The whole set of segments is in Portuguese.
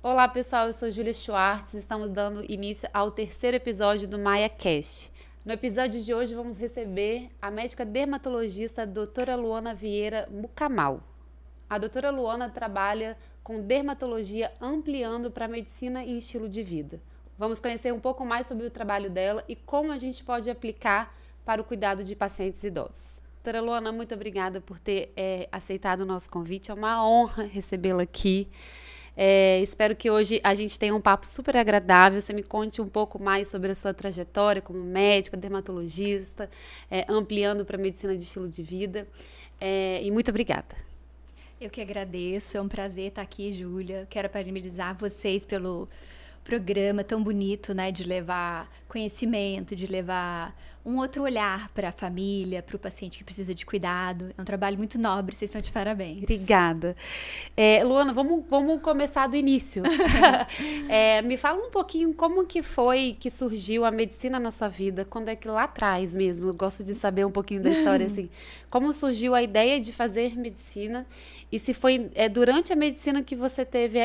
Olá pessoal, eu sou Júlia Schwartz, estamos dando início ao terceiro episódio do Maia Cast. No episódio de hoje vamos receber a médica dermatologista doutora Luana Vieira Mucamal. A doutora Luana trabalha com dermatologia ampliando para a medicina e estilo de vida. Vamos conhecer um pouco mais sobre o trabalho dela e como a gente pode aplicar para o cuidado de pacientes idosos. Doutora Luana, muito obrigada por ter aceitado o nosso convite, é uma honra recebê-la aqui. Espero que hoje a gente tenha um papo super agradável. Você me conte um pouco mais sobre a sua trajetória como médica, dermatologista, ampliando para a medicina de estilo de vida. E muito obrigada. Eu que agradeço, é um prazer estar aqui, Júlia. Quero parabenizar vocês pelo programa tão bonito, né, de levar conhecimento, de levar um outro olhar para a família, para o paciente que precisa de cuidado. É um trabalho muito nobre, vocês estão de parabéns. Obrigada. Luana, vamos começar do início. Me fala um pouquinho como que foi que surgiu a medicina na sua vida, quando é que lá atrás mesmo, eu gosto de saber um pouquinho da história, assim, como surgiu a ideia de fazer medicina e se foi durante a medicina que você teve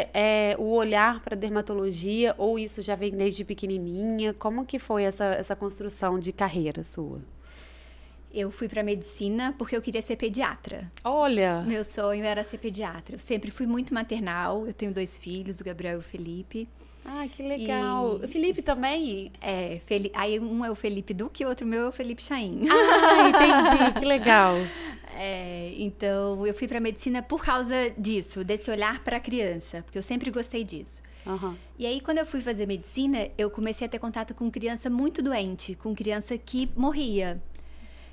o olhar para dermatologia ou isso já vem desde pequenininha, como que foi essa construção de carreira sua? Eu fui para medicina porque eu queria ser pediatra. Olha! Meu sonho era ser pediatra. Eu sempre fui muito maternal. Eu tenho 2 filhos, o Gabriel e o Felipe. Ah, que legal! O Felipe também? Aí um é o Felipe Duque e o outro meu é o Felipe Chaim. Ah, entendi! Que legal! Então, eu fui para medicina por causa disso, desse olhar para a criança, porque eu sempre gostei disso. Uhum. E aí, quando eu fui fazer medicina, eu comecei a ter contato com criança muito doente, com criança que morria.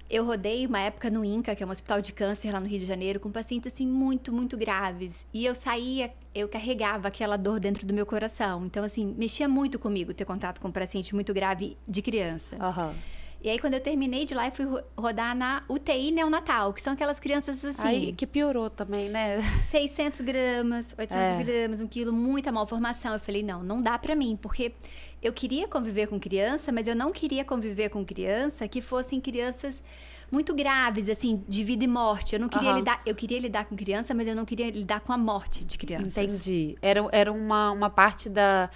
Eu rodei uma época no INCA, que é um hospital de câncer lá no Rio de Janeiro, com pacientes assim muito, muito graves. E eu saía, eu carregava aquela dor dentro do meu coração. Então, assim, mexia muito comigo ter contato com um paciente muito grave de criança. Uhum. E aí, quando eu terminei de lá, eu fui rodar na UTI neonatal, que são aquelas crianças assim... Aí, que piorou também, né? 600 gramas, 800 gramas, 1 quilo, muita malformação. Eu falei, não dá pra mim, porque eu queria conviver com criança, mas eu não queria conviver com criança que fossem crianças muito graves, assim, de vida e morte. Eu não queria lidar... Eu queria lidar com criança, mas eu não queria lidar com a morte de crianças. Entendi. Era uma parte da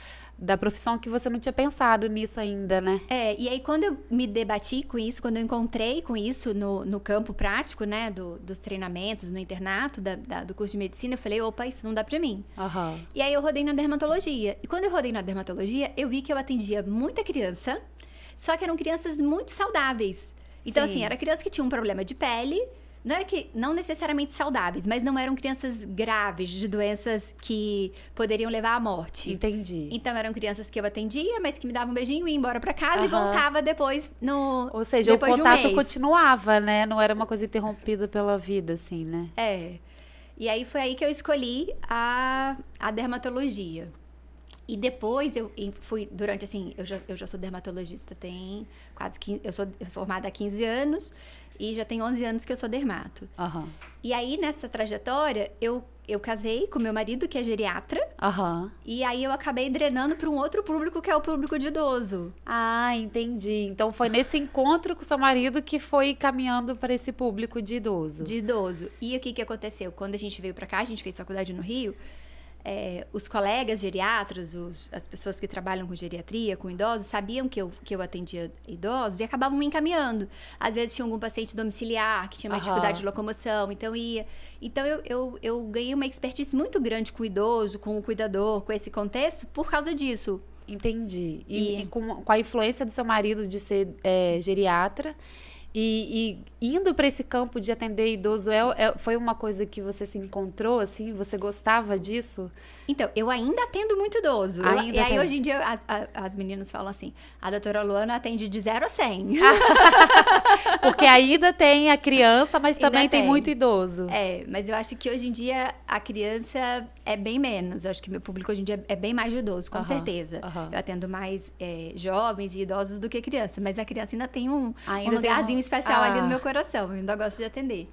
profissão que você não tinha pensado nisso ainda, né? E aí quando eu me debati com isso, quando eu encontrei com isso no campo prático, né, dos treinamentos, no internato, do curso de medicina, eu falei, opa, isso não dá pra mim. Uhum. E aí eu rodei na dermatologia. E quando eu rodei na dermatologia, eu vi que eu atendia muita criança, só que eram crianças muito saudáveis. Então, assim, era criança que tinha um problema de pele, não necessariamente saudáveis, mas não eram crianças graves, de doenças que poderiam levar à morte. Entendi. Então, eram crianças que eu atendia, mas que me davam um beijinho, ia embora pra casa e voltava depois Ou seja, o contato continuava, né? Não era uma coisa interrompida pela vida, assim, né? E aí, foi aí que eu escolhi a dermatologia. E depois eu fui, durante assim, eu já sou dermatologista, tem quase 15, eu sou formada há 15 anos e já tem 11 anos que eu sou dermato. Uhum. E aí, nessa trajetória, eu casei com meu marido, que é geriatra. Uhum. E aí, eu acabei drenando para um outro público, que é o público de idoso. Ah, entendi. Então, foi nesse encontro com seu marido que foi caminhando para esse público de idoso. De idoso. E o que aconteceu? Quando a gente veio para cá, a gente fez faculdade no Rio... os colegas geriatras, as pessoas que trabalham com geriatria, com idosos, sabiam que eu atendia idosos e acabavam me encaminhando. Às vezes tinha algum paciente domiciliar que tinha uma dificuldade de locomoção, então ia. Então eu ganhei uma expertise muito grande com o idoso, com o cuidador, com esse contexto, por causa disso. Entendi. E com a influência do seu marido de ser geriatra... E indo para esse campo de atender idoso, foi uma coisa que você se encontrou, assim? Você gostava disso? Então, eu ainda atendo muito idoso. E aí, hoje em dia, as meninas falam assim, a doutora Luana atende de 0 a 100. Porque ainda tem a criança, mas também tem muito idoso. Mas eu acho que hoje em dia a criança é bem menos. Eu acho que meu público hoje em dia é bem mais de idoso, com certeza. Eu atendo mais jovens e idosos do que criança. Mas a criança ainda tem um lugarzinho especial ali no meu coração. Eu ainda gosto de atender.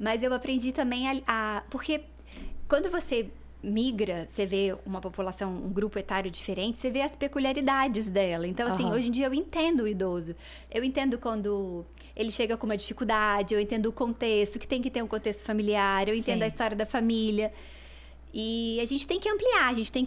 Mas eu aprendi também porque quando você migra, você vê uma população, um grupo etário diferente, você vê as peculiaridades dela. Então, assim, hoje em dia eu entendo o idoso. Eu entendo quando ele chega com uma dificuldade, eu entendo o contexto, que tem que ter um contexto familiar, eu entendo a história da família. E a gente tem que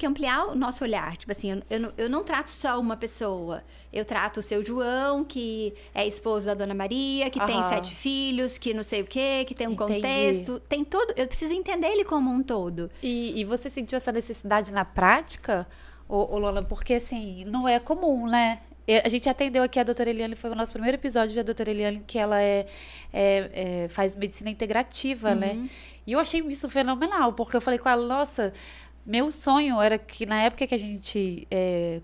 ampliar o nosso olhar. Tipo assim, eu não trato só uma pessoa. Eu trato o seu João, que é esposo da Dona Maria, que tem 7 filhos, que não sei o quê, que tem um contexto. Tem todo. Eu preciso entender ele como um todo. E você sentiu essa necessidade na prática, Luana? Porque, assim, não é comum, né? A gente atendeu aqui a doutora Eliane, foi o nosso primeiro episódio da doutora Eliane, que ela faz medicina integrativa, né? E eu achei isso fenomenal, porque eu falei com ela, nossa, meu sonho era que na época que a gente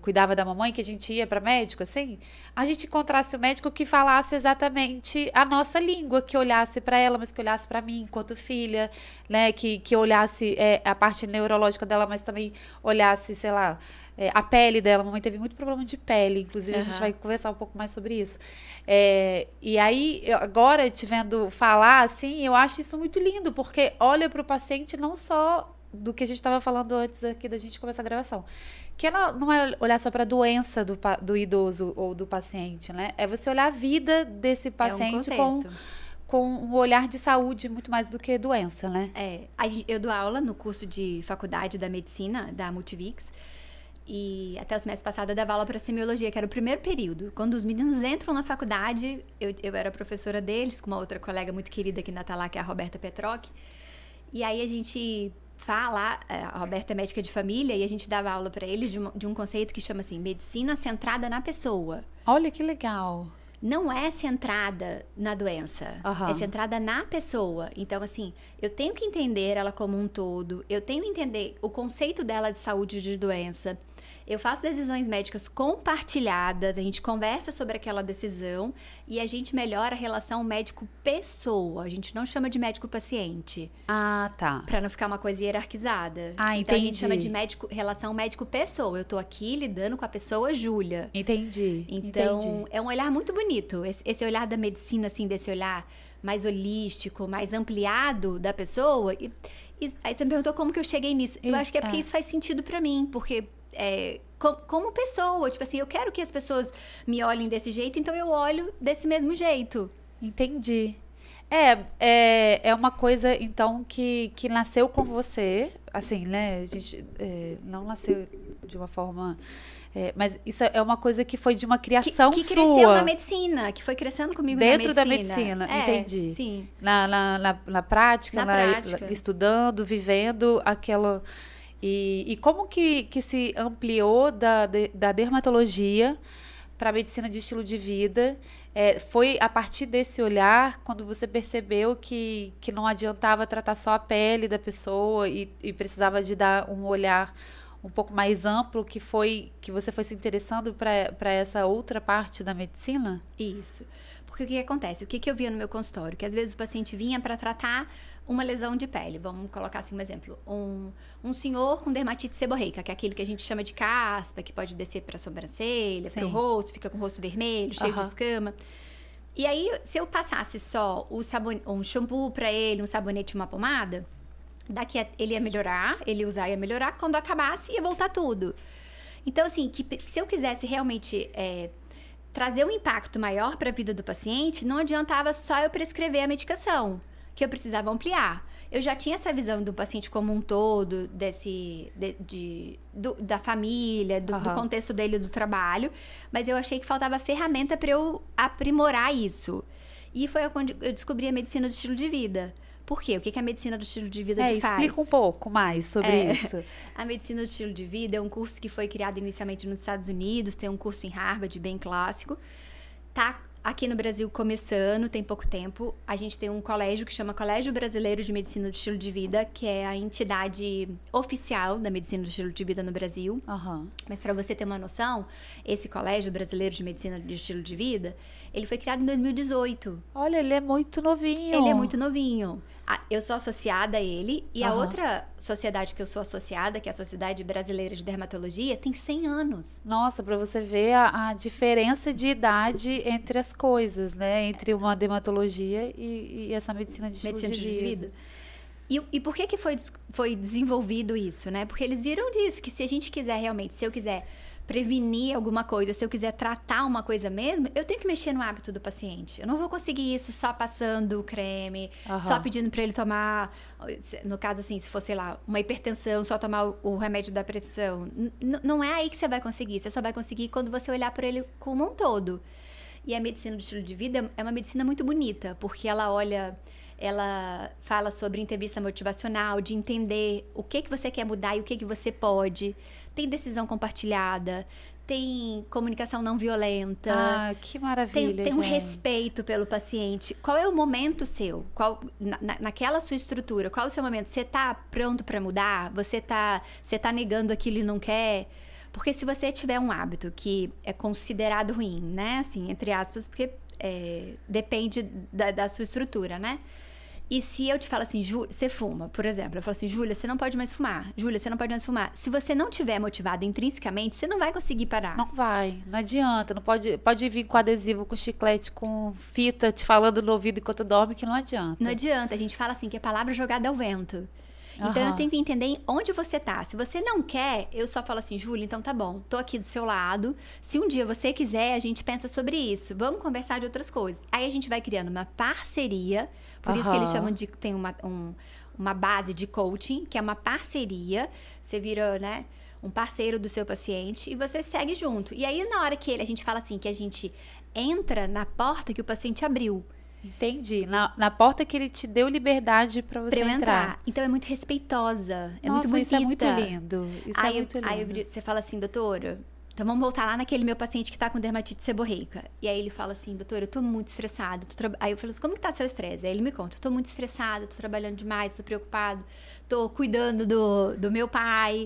cuidava da mamãe, que a gente ia para médico, assim, a gente encontrasse o médico que falasse exatamente a nossa língua, que olhasse para ela, mas que olhasse para mim enquanto filha, né? Que olhasse a parte neurológica dela, mas também olhasse, sei lá, a pele dela. A mamãe teve muito problema de pele, inclusive a gente vai conversar um pouco mais sobre isso. E aí, agora te vendo falar, assim, eu acho isso muito lindo, porque olha para o paciente não só do que a gente estava falando antes aqui da gente começar a gravação. Que não é olhar só para a doença do idoso ou do paciente, né? É você olhar a vida desse paciente com um olhar de saúde muito mais do que doença, né? Eu dou aula no curso de faculdade da medicina, da Multivix. E até o semestre passado eu dava aula para semiologia, que era o primeiro período. Quando os meninos entram na faculdade, eu era professora deles, com uma outra colega muito querida que ainda está lá, que é a Roberta Petroc. E aí a gente fala, a Roberta é médica de família, e a gente dava aula para eles de um conceito que chama assim, medicina centrada na pessoa. Olha que legal! Não é centrada na doença, é centrada na pessoa. Então, assim, eu tenho que entender ela como um todo, eu tenho que entender o conceito dela de saúde e de doença. Eu faço decisões médicas compartilhadas, a gente conversa sobre aquela decisão e a gente melhora a relação médico-pessoa. A gente não chama de médico-paciente. Ah, tá. Pra não ficar uma coisa hierarquizada. Ah, então, entendi. a gente chama de relação médico-pessoa. Eu tô aqui lidando com a pessoa Júlia. Entendi. Então, é um olhar muito bonito. Esse olhar da medicina, assim, desse olhar mais holístico, mais ampliado da pessoa. E aí você me perguntou como que eu cheguei nisso. Eu acho que é porque isso faz sentido pra mim, porque como pessoa, tipo assim, eu quero que as pessoas me olhem desse jeito, então eu olho desse mesmo jeito. Entendi. É uma coisa, então, que nasceu com você, assim, né? A gente não nasceu de uma forma... mas isso é uma coisa que foi de uma criação que sua. cresceu na medicina, que foi crescendo comigo dentro na medicina. Dentro da medicina, entendi. Sim. Na prática, estudando, vivendo aquela... E como que se ampliou da dermatologia para a medicina de estilo de vida? Foi a partir desse olhar, quando você percebeu que não adiantava tratar só a pele da pessoa e precisava de dar um olhar um pouco mais amplo, que você foi se interessando para essa outra parte da medicina? Isso. Porque o que acontece? O que eu via no meu consultório? Que às vezes o paciente vinha para tratar uma lesão de pele. Vamos colocar assim um exemplo. Um senhor com dermatite seborreica, que é aquele que a gente chama de caspa, que pode descer para a sobrancelha, para o rosto, fica com o rosto vermelho, cheio de escama. E aí, se eu passasse só um shampoo para ele, um sabonete e uma pomada, ele ia melhorar, ele usar ia melhorar, quando acabasse ia voltar tudo. Então, assim, se eu quisesse realmente trazer um impacto maior para a vida do paciente, não adiantava só eu prescrever a medicação, que eu precisava ampliar. Eu já tinha essa visão do paciente como um todo, da família, do contexto dele, do trabalho, mas eu achei que faltava ferramenta para eu aprimorar isso. E foi quando eu descobri a medicina do estilo de vida. Por quê? O que a medicina do estilo de vida faz? Explica um pouco mais sobre isso. A medicina do estilo de vida é um curso que foi criado inicialmente nos Estados Unidos, tem um curso em Harvard bem clássico. Tá aqui no Brasil começando, tem pouco tempo. A gente tem um colégio que chama Colégio Brasileiro de Medicina do Estilo de Vida, que é a entidade oficial da medicina do estilo de vida no Brasil. Mas para você ter uma noção, esse Colégio Brasileiro de Medicina do Estilo de Vida, ele foi criado em 2018. Olha, ele é muito novinho. Ele é muito novinho. Eu sou associada a ele, e a outra sociedade que eu sou associada, que é a Sociedade Brasileira de Dermatologia, tem 100 anos. Nossa, para você ver a diferença de idade entre as coisas, né? Entre uma dermatologia e essa medicina de estilo de vida. E por que foi desenvolvido isso, né? Porque eles viram disso, que se a gente quiser realmente, se eu quiser prevenir alguma coisa, se eu quiser tratar uma coisa mesmo, eu tenho que mexer no hábito do paciente. Eu não vou conseguir isso só passando o creme, só pedindo para ele tomar, no caso assim, se fosse, sei lá, uma hipertensão, só tomar o remédio da pressão. Não é aí que você vai conseguir. Você só vai conseguir quando você olhar para ele como um todo. E a medicina do estilo de vida é uma medicina muito bonita, porque ela fala sobre entrevista motivacional, de entender o que você quer mudar e o que você pode. Tem decisão compartilhada, tem comunicação não violenta. Ah, que maravilha, tem um respeito pelo paciente. Qual é o momento seu? Naquela sua estrutura, qual é o seu momento? Você tá pronto para mudar? Você tá negando aquilo e não quer? Porque se você tiver um hábito que é considerado ruim, né? Assim, entre aspas, porque depende da sua estrutura, né? E se eu te falo assim, você fuma, por exemplo, eu falo assim, Júlia, você não pode mais fumar. Júlia, você não pode mais fumar. Se você não tiver motivada intrinsecamente, você não vai conseguir parar. Não vai, não adianta. Não pode vir com adesivo, com chiclete, com fita, te falando no ouvido enquanto dorme, que não adianta. Não adianta. A gente fala assim, que é palavra jogada ao vento. Então, eu tenho que entender onde você tá. Se você não quer, eu só falo assim, Júlia, então tá bom, tô aqui do seu lado. Se um dia você quiser, a gente pensa sobre isso. Vamos conversar de outras coisas. Aí a gente vai criando uma parceria. Por isso que eles chamam de... Tem uma base de coaching, que é uma parceria. Você vira, né, um parceiro do seu paciente e você segue junto. E aí, na hora que a gente fala assim, que a gente entra na porta que o paciente abriu. Entendi. Na porta que ele te deu liberdade pra você entrar. Então, é muito respeitosa. É Nossa, muito bonita. Isso é muito lindo. Aí você fala assim, doutora, então vamos voltar lá naquele meu paciente que tá com dermatite seborreica. E aí ele fala assim, doutora, eu tô muito estressado. Aí eu falo assim, como que tá seu estresse? Aí ele me conta, eu tô muito estressado, tô trabalhando demais, tô preocupado, tô cuidando do meu pai.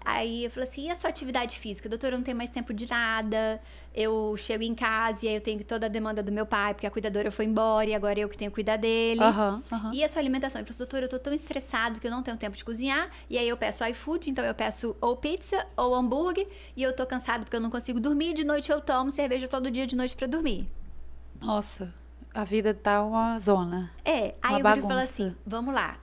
Aí eu falo assim, e a sua atividade física? Doutora, eu não tenho mais tempo de nada. Eu chego em casa e aí eu tenho toda a demanda do meu pai, porque a cuidadora foi embora e agora eu que tenho que cuidar dele. E a sua alimentação? Ele falou, doutora, eu tô tão estressado que eu não tenho tempo de cozinhar. E aí eu peço iFood, então eu peço ou pizza ou hambúrguer. E eu tô cansado porque eu não consigo dormir. De noite eu tomo cerveja todo dia de noite pra dormir. Nossa, a vida tá uma zona. Aí eu falo assim, vamos lá.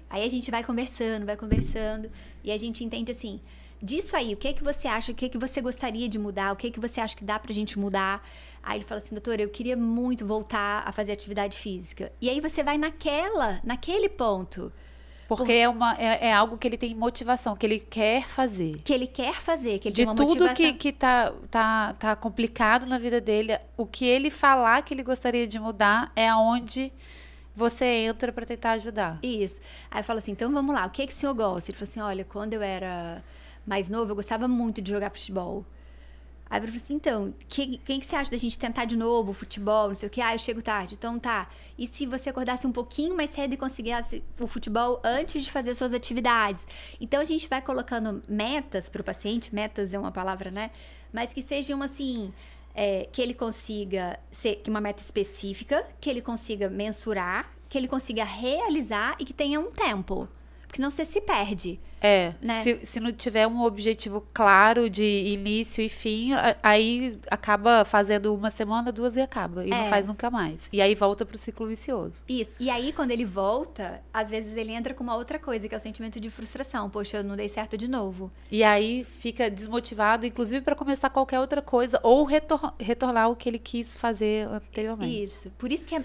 Aí a gente vai conversando. E a gente entende assim... Disso aí, o que você acha, o que você gostaria de mudar, o que você acha que dá pra gente mudar? Aí ele fala assim, doutora, eu queria muito voltar a fazer atividade física. E aí você vai naquele ponto. Porque é algo que ele tem motivação, que ele quer fazer. Que ele tem uma motivação. De tudo que tá complicado na vida dele, o que ele falar que ele gostaria de mudar é aonde você entra pra tentar ajudar. Isso. Aí eu falo assim, então vamos lá, o que o senhor gosta? Ele falou assim, olha, quando eu era mais novo, eu gostava muito de jogar futebol. Aí eu falei assim, então, quem que você acha da gente tentar de novo futebol, não sei o quê? Eu chego tarde, então tá. E se você acordasse um pouquinho mais cedo e conseguisse o futebol antes de fazer suas atividades? Então, a gente vai colocando metas pro paciente, metas é uma palavra, né? Mas que sejam assim, que ele consiga ser uma meta específica, que ele consiga mensurar, que ele consiga realizar e que tenha um tempo. Porque senão você se perde. Né? Se não tiver um objetivo claro de início e fim, aí acaba fazendo uma semana, 2 e acaba. E não faz nunca mais. E aí volta pro ciclo vicioso. Isso. E aí, quando ele volta, às vezes ele entra com uma outra coisa, que é o sentimento de frustração. Poxa, eu não dei certo de novo. E aí fica desmotivado, inclusive para começar qualquer outra coisa, ou retornar o que ele quis fazer anteriormente. Isso. Por isso que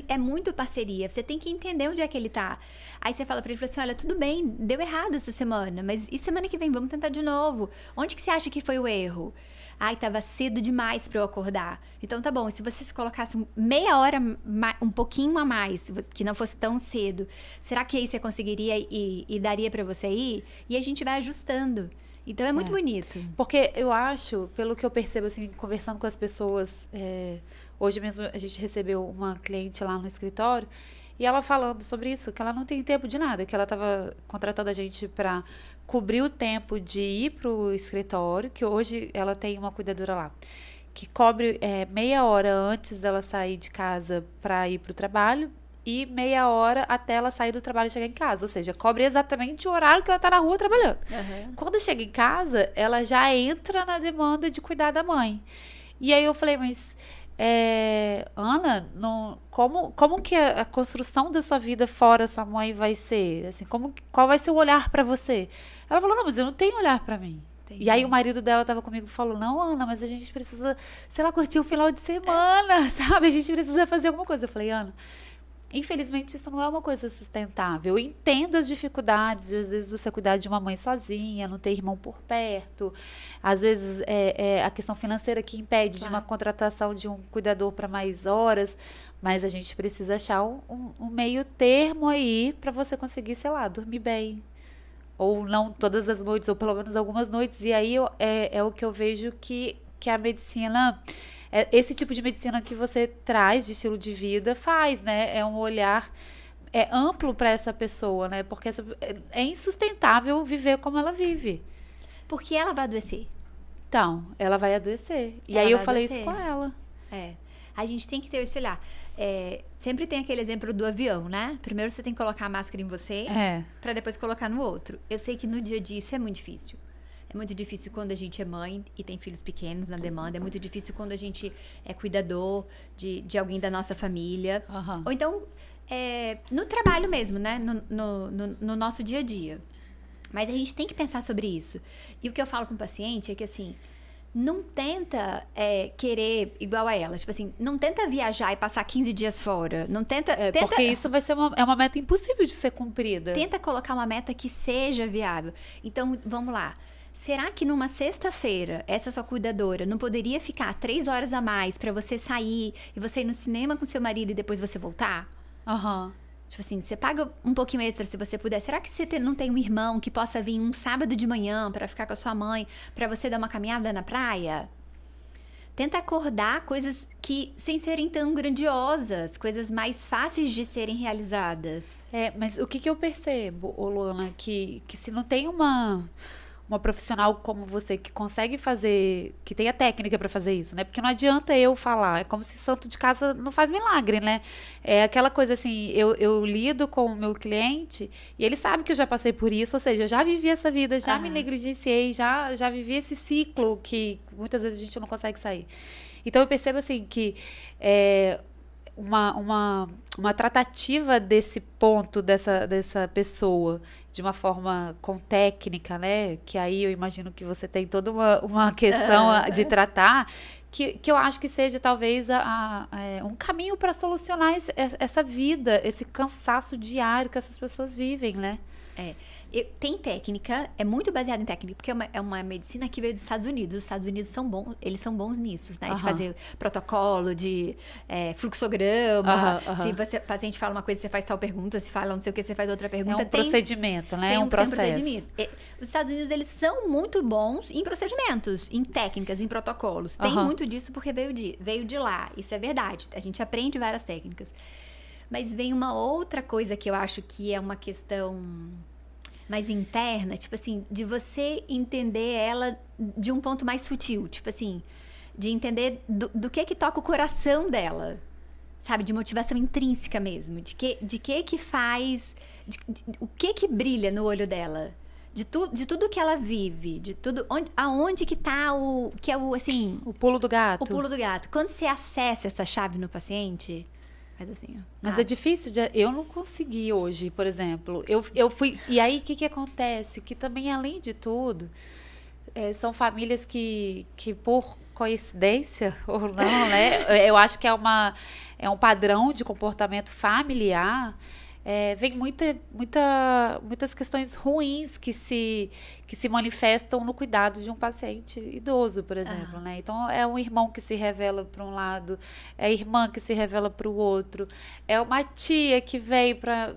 é muito parceria. Você tem que entender onde é que ele tá. Aí você fala pra ele, assim, olha, tudo bem, deu errado essa semana, mas e semana que vem, vamos tentar de novo. Onde que você acha que foi o erro? Ai, tava cedo demais pra eu acordar. Então tá bom, se você se colocasse meia hora, um pouquinho a mais, que não fosse tão cedo, será que aí você conseguiria e daria pra você ir? E a gente vai ajustando. Então é muito bonito. Porque eu acho, pelo que eu percebo, assim, conversando com as pessoas, hoje mesmo a gente recebeu uma cliente lá no escritório, e ela falando sobre isso, que ela não tem tempo de nada, que ela estava contratando a gente para cobrir o tempo de ir pro escritório, que hoje ela tem uma cuidadora lá, que cobre meia hora antes dela sair de casa para ir pro trabalho e meia hora até ela sair do trabalho e chegar em casa. Ou seja, cobre exatamente o horário que ela tá na rua trabalhando. Quando chega em casa, ela já entra na demanda de cuidar da mãe. E aí eu falei, mas... Ana, como que a construção da sua vida fora sua mãe vai ser? Assim, qual vai ser o olhar para você? Ela falou, não, mas eu não tenho olhar para mim. Entendi. E aí o marido dela tava comigo e falou, não, Ana, mas a gente precisa, sei lá, curtir o final de semana, sabe? A gente precisa fazer alguma coisa. Eu falei, Ana, infelizmente isso não é uma coisa sustentável. Eu entendo as dificuldades, às vezes você cuidar de uma mãe sozinha, não ter irmão por perto, às vezes é a questão financeira que impede de uma contratação de um cuidador para mais horas, mas a gente precisa achar um meio termo aí para você conseguir, sei lá, dormir bem. Ou não todas as noites, ou pelo menos algumas noites. E aí é o que eu vejo que a medicina, esse tipo de medicina que você traz de estilo de vida faz, né? É um olhar amplo para essa pessoa, né? Porque é insustentável viver como ela vive. Porque ela vai adoecer. Então, ela vai adoecer. E aí eu falei isso com ela. A gente tem que ter esse olhar. Sempre tem aquele exemplo do avião, né? Primeiro você tem que colocar a máscara em você, para depois colocar no outro. Eu sei que no dia a dia isso é muito difícil. É muito difícil quando a gente é mãe e tem filhos pequenos na demanda. É muito difícil quando a gente é cuidador de alguém da nossa família. Uhum. Ou então, no trabalho mesmo, né? No nosso dia a dia. Mas a gente tem que pensar sobre isso. E o que eu falo com o paciente é que, assim, não tenta querer igual a ela. Tipo assim, não tenta viajar e passar 15 dias fora. Não tenta... Porque isso vai ser uma meta impossível de ser cumprida. Tenta colocar uma meta que seja viável. Então, vamos lá. Será que numa sexta-feira, essa sua cuidadora não poderia ficar 3 horas a mais pra você sair e você ir no cinema com seu marido e depois você voltar? Aham. Tipo assim, você paga um pouquinho extra se você puder. Será que você não tem um irmão que possa vir um sábado de manhã pra ficar com a sua mãe, pra você dar uma caminhada na praia? Tenta acordar coisas que, sem serem tão grandiosas, coisas mais fáceis de serem realizadas. Mas o que eu percebo, Luana, que se não tem uma profissional como você que consegue fazer, que tem a técnica para fazer isso, né? Porque não adianta eu falar, é como se santo de casa não faz milagre, né? É aquela coisa assim, eu lido com o meu cliente e ele sabe que eu já passei por isso, ou seja, eu já vivi essa vida, já me negligenciei, já vivi esse ciclo que muitas vezes a gente não consegue sair. Então eu percebo assim que uma tratativa desse ponto, dessa pessoa, de uma forma com técnica, né? Que aí eu imagino que você tem toda uma questão de tratar, que eu acho que seja talvez um caminho para solucionar essa vida, esse cansaço diário que essas pessoas vivem, né? Tem técnica, é muito baseado em técnica, porque é uma medicina que veio dos Estados Unidos. Os Estados Unidos são bons, eles são bons nisso, né? De fazer protocolo, de fluxograma. Se o paciente fala uma coisa, você faz tal pergunta. Se fala não sei o que, você faz outra pergunta. Procedimento, né? É um processo. Tem um procedimento. Os Estados Unidos, eles são muito bons em procedimentos, em técnicas, em protocolos. Tem muito disso porque veio de lá. Isso é verdade. A gente aprende várias técnicas. Mas vem uma outra coisa que eu acho que é uma questão mais interna, tipo assim, de você entender ela de um ponto mais sutil, tipo assim, de entender do que toca o coração dela, sabe? De motivação intrínseca mesmo, de que faz, o que brilha no olho dela, de tudo que ela vive, de tudo, aonde que tá o assim... O pulo do gato. O pulo do gato. Quando você acessa essa chave no paciente... Mas assim, Mas é difícil, eu não consegui hoje, por exemplo. Eu fui. E aí, o que acontece? Que também, além de tudo, são famílias que por coincidência ou não, né? Eu acho que é um padrão de comportamento familiar. Vem muitas questões ruins que se manifestam no cuidado de um paciente idoso, por exemplo, né? Então, é um irmão que se revela para um lado, é a irmã que se revela para o outro, é uma tia que veio para...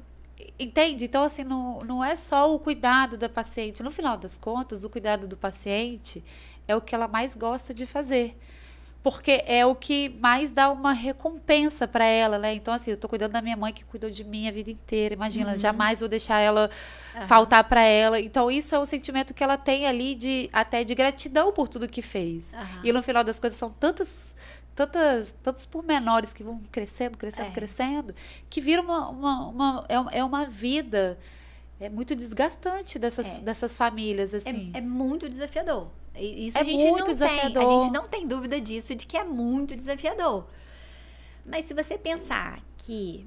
Entende? Então, assim, não é só o cuidado da paciente. No final das contas, o cuidado do paciente é o que ela mais gosta de fazer. Porque é o que mais dá uma recompensa para ela, né? Então, assim, eu tô cuidando da minha mãe que cuidou de mim a vida inteira. Imagina, jamais vou deixar ela faltar para ela. Então, isso é um sentimento que ela tem ali até de gratidão por tudo que fez. E no final das coisas são tantos pormenores que vão crescendo, que vira uma vida muito desgastante dessas famílias, assim. É muito desafiador. Isso a gente muito desafiador. A gente não tem dúvida disso, de que é muito desafiador. Mas se você pensar que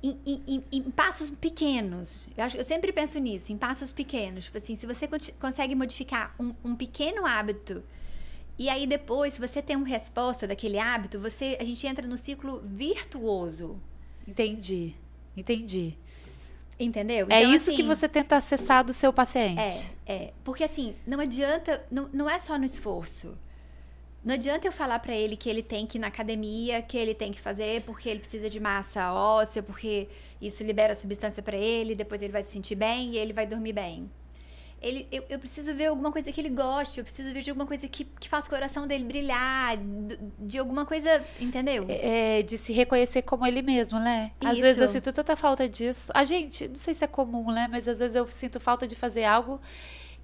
em passos pequenos. Eu sempre penso nisso, em passos pequenos. Tipo assim, se você consegue modificar um pequeno hábito, e aí depois, se você tem uma resposta daquele hábito, a gente entra no ciclo virtuoso. Entendi. Entendeu? É então, isso assim, que você tenta acessar do seu paciente. Porque assim, não adianta, não é só no esforço. Não adianta eu falar pra ele que ele tem que ir na academia, que ele tem que fazer porque ele precisa de massa óssea, porque isso libera substância pra ele, depois ele vai se sentir bem e ele vai dormir bem. Eu preciso ver alguma coisa que ele goste, eu preciso ver de alguma coisa que faça o coração dele brilhar, de alguma coisa, entendeu? De se reconhecer como ele mesmo, né? Isso. Às vezes eu sinto tanta falta disso. A gente, não sei se é comum, né? Mas às vezes eu sinto falta de fazer algo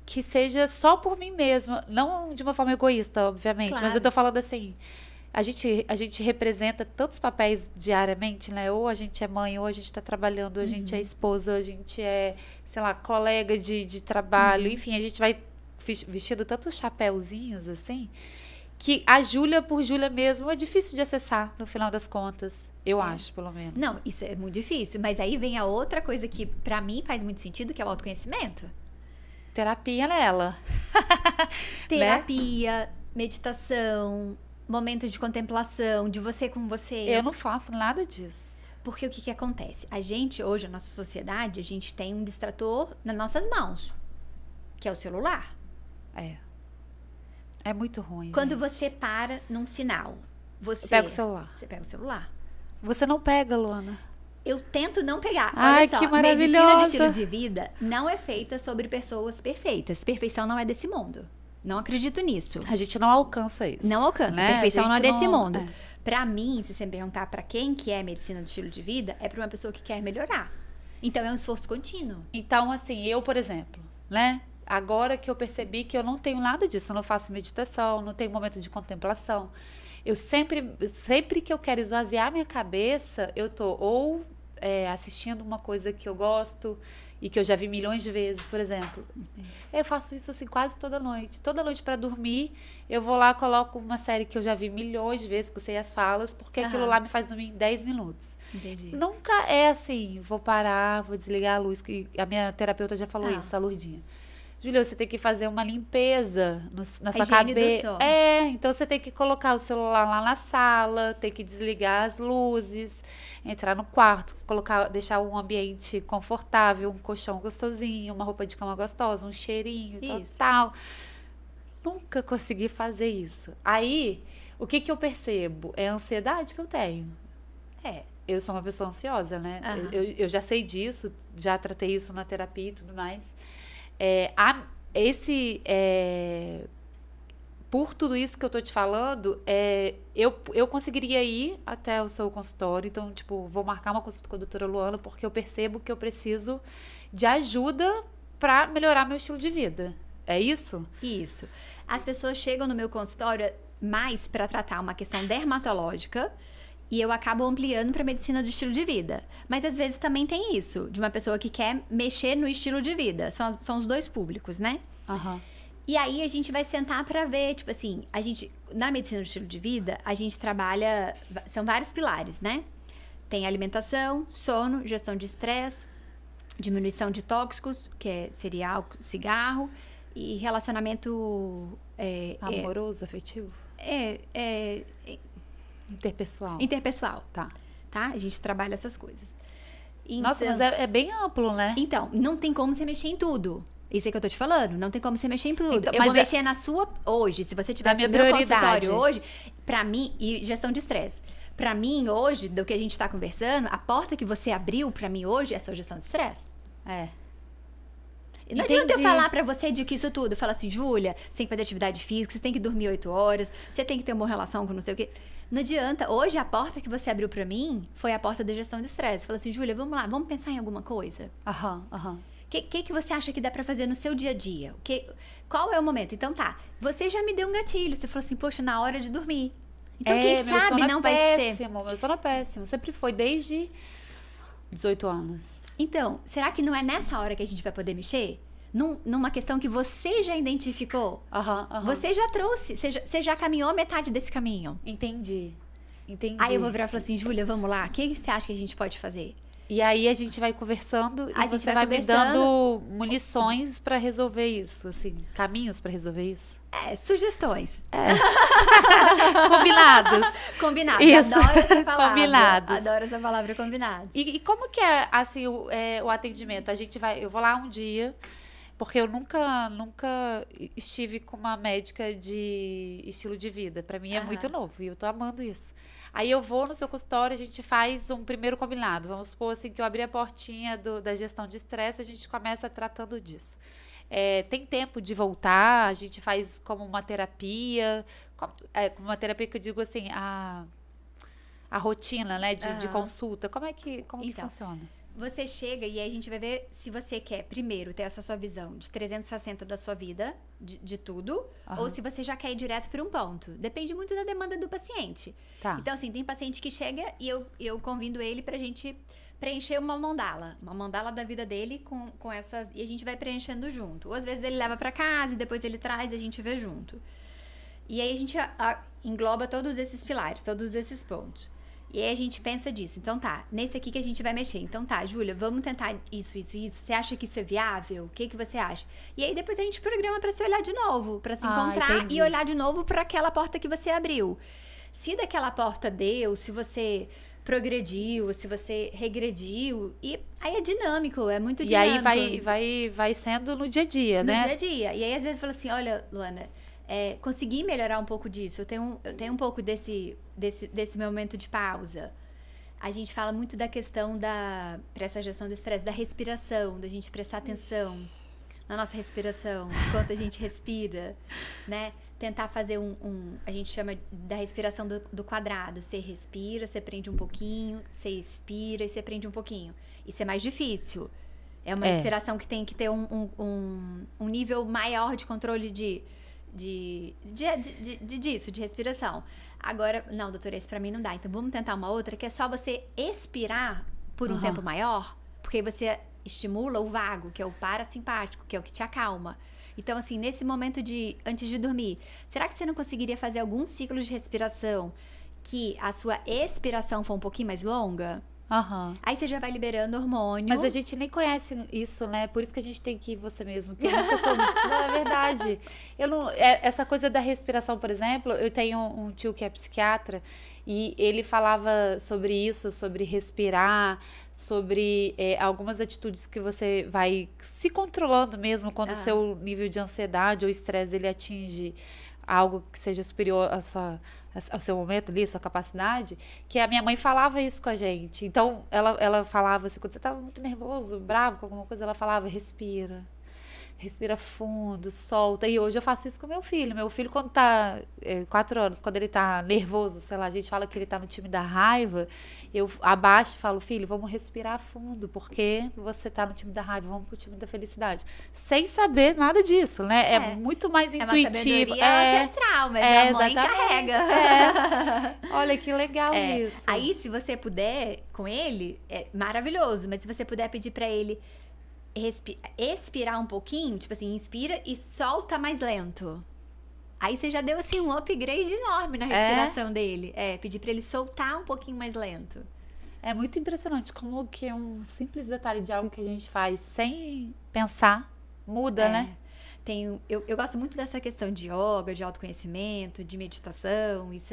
que seja só por mim mesma. Não de uma forma egoísta, obviamente. Claro. Mas eu tô falando assim, a gente representa tantos papéis diariamente, né? Ou a gente é mãe, ou a gente tá trabalhando, ou a gente é esposa, ou a gente é, sei lá, colega de trabalho. Enfim, a gente vai vestindo tantos chapéuzinhos, assim, que a Júlia, por Júlia mesmo, é difícil de acessar, no final das contas. Eu acho, pelo menos. Não, isso é muito difícil. Mas aí vem a outra coisa que, pra mim, faz muito sentido, que é o autoconhecimento. Terapia nela. Terapia, meditação, momentos de contemplação, de você com você. Eu não faço nada disso. Porque o que acontece? A gente, hoje, na nossa sociedade, a gente tem um distrator nas nossas mãos, que é o celular. É muito ruim, Quando você para num sinal, você... pega o celular. Você pega o celular. Você não pega, Luana? Eu tento não pegar. Ai, olha só, que maravilhosa. Medicina de estilo de vida não é feita sobre pessoas perfeitas. Perfeição não é desse mundo. Não acredito nisso. A gente não alcança isso. Não alcança. Né? Perfeição não é desse mundo. Pra mim, se você me perguntar pra quem que é medicina do estilo de vida, é pra uma pessoa que quer melhorar. Então, é um esforço contínuo. Então, assim, eu, por exemplo, né? Agora que eu percebi que eu não tenho nada disso, eu não faço meditação, não tenho momento de contemplação. Eu sempre que eu quero esvaziar minha cabeça, eu tô ou assistindo uma coisa que eu gosto e que eu já vi milhões de vezes, por exemplo. Eu faço isso assim quase toda noite. Toda noite para dormir, eu vou lá, coloco uma série que eu já vi milhões de vezes, que eu sei as falas, porque aquilo lá me faz dormir em 10 minutos. Entendi. Nunca é assim, vou parar, vou desligar a luz, que a minha terapeuta já falou isso, a Lourdinha. Júlia, você tem que fazer uma limpeza na sua cabeça. Então você tem que colocar o celular lá na sala, tem que desligar as luzes, entrar no quarto, deixar um ambiente confortável, um colchão gostosinho, uma roupa de cama gostosa, um cheirinho, tal. Nunca consegui fazer isso. Aí, o que eu percebo? É a ansiedade que eu tenho. Eu sou uma pessoa ansiosa, né? Eu já sei disso, já tratei isso na terapia e tudo mais. Por tudo isso que eu tô te falando, eu conseguiria ir até o seu consultório. Então, tipo, vou marcar uma consulta com a doutora Luana, porque eu percebo que eu preciso de ajuda para melhorar meu estilo de vida. É isso? Isso. As pessoas chegam no meu consultório mais para tratar uma questão dermatológica, e eu acabo ampliando para medicina do estilo de vida. Mas às vezes também tem isso, de uma pessoa que quer mexer no estilo de vida. São os dois públicos, né? E aí a gente vai sentar para ver, tipo assim, na medicina do estilo de vida, a gente trabalha, são vários pilares, né? Tem alimentação, sono, gestão de estresse, diminuição de tóxicos, que seria álcool, cigarro, e relacionamento... amoroso, afetivo? Interpessoal. Tá? A gente trabalha essas coisas. Então, nossa, mas é bem amplo, né? Então, não tem como você mexer em tudo. Isso é que eu tô te falando. Não tem como você mexer em tudo. Então, eu vou mexer na sua hoje. Se você tiver no meu consultório hoje, pra mim, e gestão de estresse. Pra mim, hoje, do que a gente tá conversando, a porta que você abriu pra mim hoje é a sua gestão de estresse. Não adianta eu falar pra você de que isso tudo. Eu falo assim, Júlia, você tem que fazer atividade física, você tem que dormir 8 horas, você tem que ter uma boa relação com não sei o quê. Não adianta. Hoje, a porta que você abriu pra mim foi a porta da gestão de estresse. Fala assim, Júlia, vamos lá, vamos pensar em alguma coisa? O que você acha que dá pra fazer no seu dia a dia? Qual é o momento? Então tá, você já me deu um gatilho. Você falou assim, poxa, na hora de dormir. Então quem sabe não vai ser... Meu sono é péssimo. Sempre foi desde 18 anos. Então, será que não é nessa hora que a gente vai poder mexer? Numa questão que você já identificou. Você já trouxe, você já caminhou metade desse caminho. Entendi. Aí eu vou virar e falar assim, Júlia, vamos lá, o que você acha que a gente pode fazer? E aí a gente vai conversando e você vai me dando munições para resolver isso, assim, caminhos para resolver isso. Sugestões. Combinados. Combinados. Isso. Adoro essa palavra. Combinados. Adoro essa palavra, combinados. E como que é, assim, o atendimento? Eu vou lá um dia, porque eu nunca estive com uma médica de estilo de vida. Para mim é muito novo e eu tô amando isso. Aí eu vou no seu consultório, a gente faz um primeiro combinado. Vamos supor assim que eu abri a portinha da gestão de estresse, a gente começa tratando disso. Tem tempo de voltar, a gente faz como uma terapia, como uma terapia que eu digo assim, a rotina, né, de consulta. Como que funciona? Você chega e aí a gente vai ver se você quer, primeiro, ter essa sua visão de 360 da sua vida, de tudo, ou se você já quer ir direto para um ponto. Depende muito da demanda do paciente. Tá. Então, assim, tem paciente que chega e eu convido ele pra gente preencher uma mandala da vida dele com essas... E a gente vai preenchendo junto. Ou às vezes ele leva pra casa e depois ele traz e a gente vê junto. E aí a gente engloba todos esses pilares, todos esses pontos. E aí a gente pensa disso. Então tá, nesse aqui que a gente vai mexer. Então tá, Júlia, vamos tentar isso. Você acha que isso é viável? O que você acha? E aí depois a gente programa pra se olhar de novo, pra se encontrar entendi. e olhar de novo pra aquela porta que você abriu. Se daquela porta deu, se você progrediu, se você regrediu, e aí é dinâmico, é muito dinâmico. E aí vai sendo no dia a dia, né? No dia a dia. E aí às vezes fala assim, olha, Luana, consegui melhorar um pouco disso. Eu tenho um pouco desse momento de pausa. A gente fala muito da questão para essa gestão do estresse, da respiração, da gente prestar atenção na nossa respiração, enquanto a gente respira, né? Tentar fazer a gente chama da respiração do quadrado. Você respira, você prende um pouquinho, você expira e você prende um pouquinho. Isso é mais difícil. É uma respiração que tem que ter um nível maior de controle disso, de respiração. Agora, não, doutora, esse pra mim não dá. Então, vamos tentar uma outra, que é só você expirar por um tempo maior, porque aí você estimula o vago, que é o parasimpático, que é o que te acalma. Então, assim, nesse momento antes de dormir, será que você não conseguiria fazer alguns ciclos de respiração que a sua expiração for um pouquinho mais longa? Aí você já vai liberando hormônio. Mas a gente nem conhece isso, né? Por isso que a gente tem que ir você mesmo. Porque eu nunca soube disso. Não, é verdade. Essa coisa da respiração, por exemplo, eu tenho um tio que é psiquiatra e ele falava sobre isso, sobre respirar, sobre algumas atitudes que você vai se controlando mesmo quando o seu nível de ansiedade ou estresse ele atinge algo que seja superior ao seu momento ali, a sua capacidade, que a minha mãe falava isso com a gente. Então, ela falava assim, quando você estava muito nervoso, bravo com alguma coisa, ela falava, respira fundo, solta. E hoje eu faço isso com meu filho. Meu filho, quando tá 4 anos, quando ele tá nervoso, sei lá, a gente fala que ele tá no time da raiva, eu abaixo e falo, filho, vamos respirar fundo, porque você tá no time da raiva, vamos pro time da felicidade. Sem saber nada disso, né? É muito mais intuitivo. É uma ancestral, mas a mãe carrega. Olha que legal isso. Aí, se você puder, com ele, é maravilhoso, mas se você puder pedir pra ele expirar um pouquinho, tipo assim, inspira e solta mais lento. Aí você já deu, assim, um upgrade enorme na respiração dele. Pedir pra ele soltar um pouquinho mais lento. É muito impressionante como que um simples detalhe de algo que a gente faz sem pensar muda, né? Eu gosto muito dessa questão de yoga, de autoconhecimento, de meditação. Isso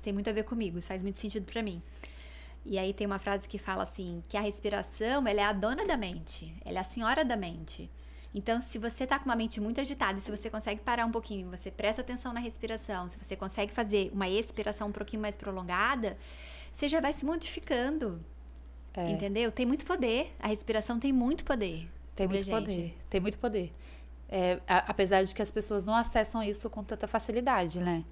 tem muito a ver comigo, isso faz muito sentido pra mim. E aí tem uma frase que fala assim, que a respiração, ela é a dona da mente, ela é a senhora da mente. Então, se você tá com uma mente muito agitada, e se você consegue parar um pouquinho, você presta atenção na respiração, se você consegue fazer uma expiração um pouquinho mais prolongada, você já vai se modificando, entendeu? Tem muito poder, a respiração tem muito poder. Tem muito poder. Apesar de que as pessoas não acessam isso com tanta facilidade, né?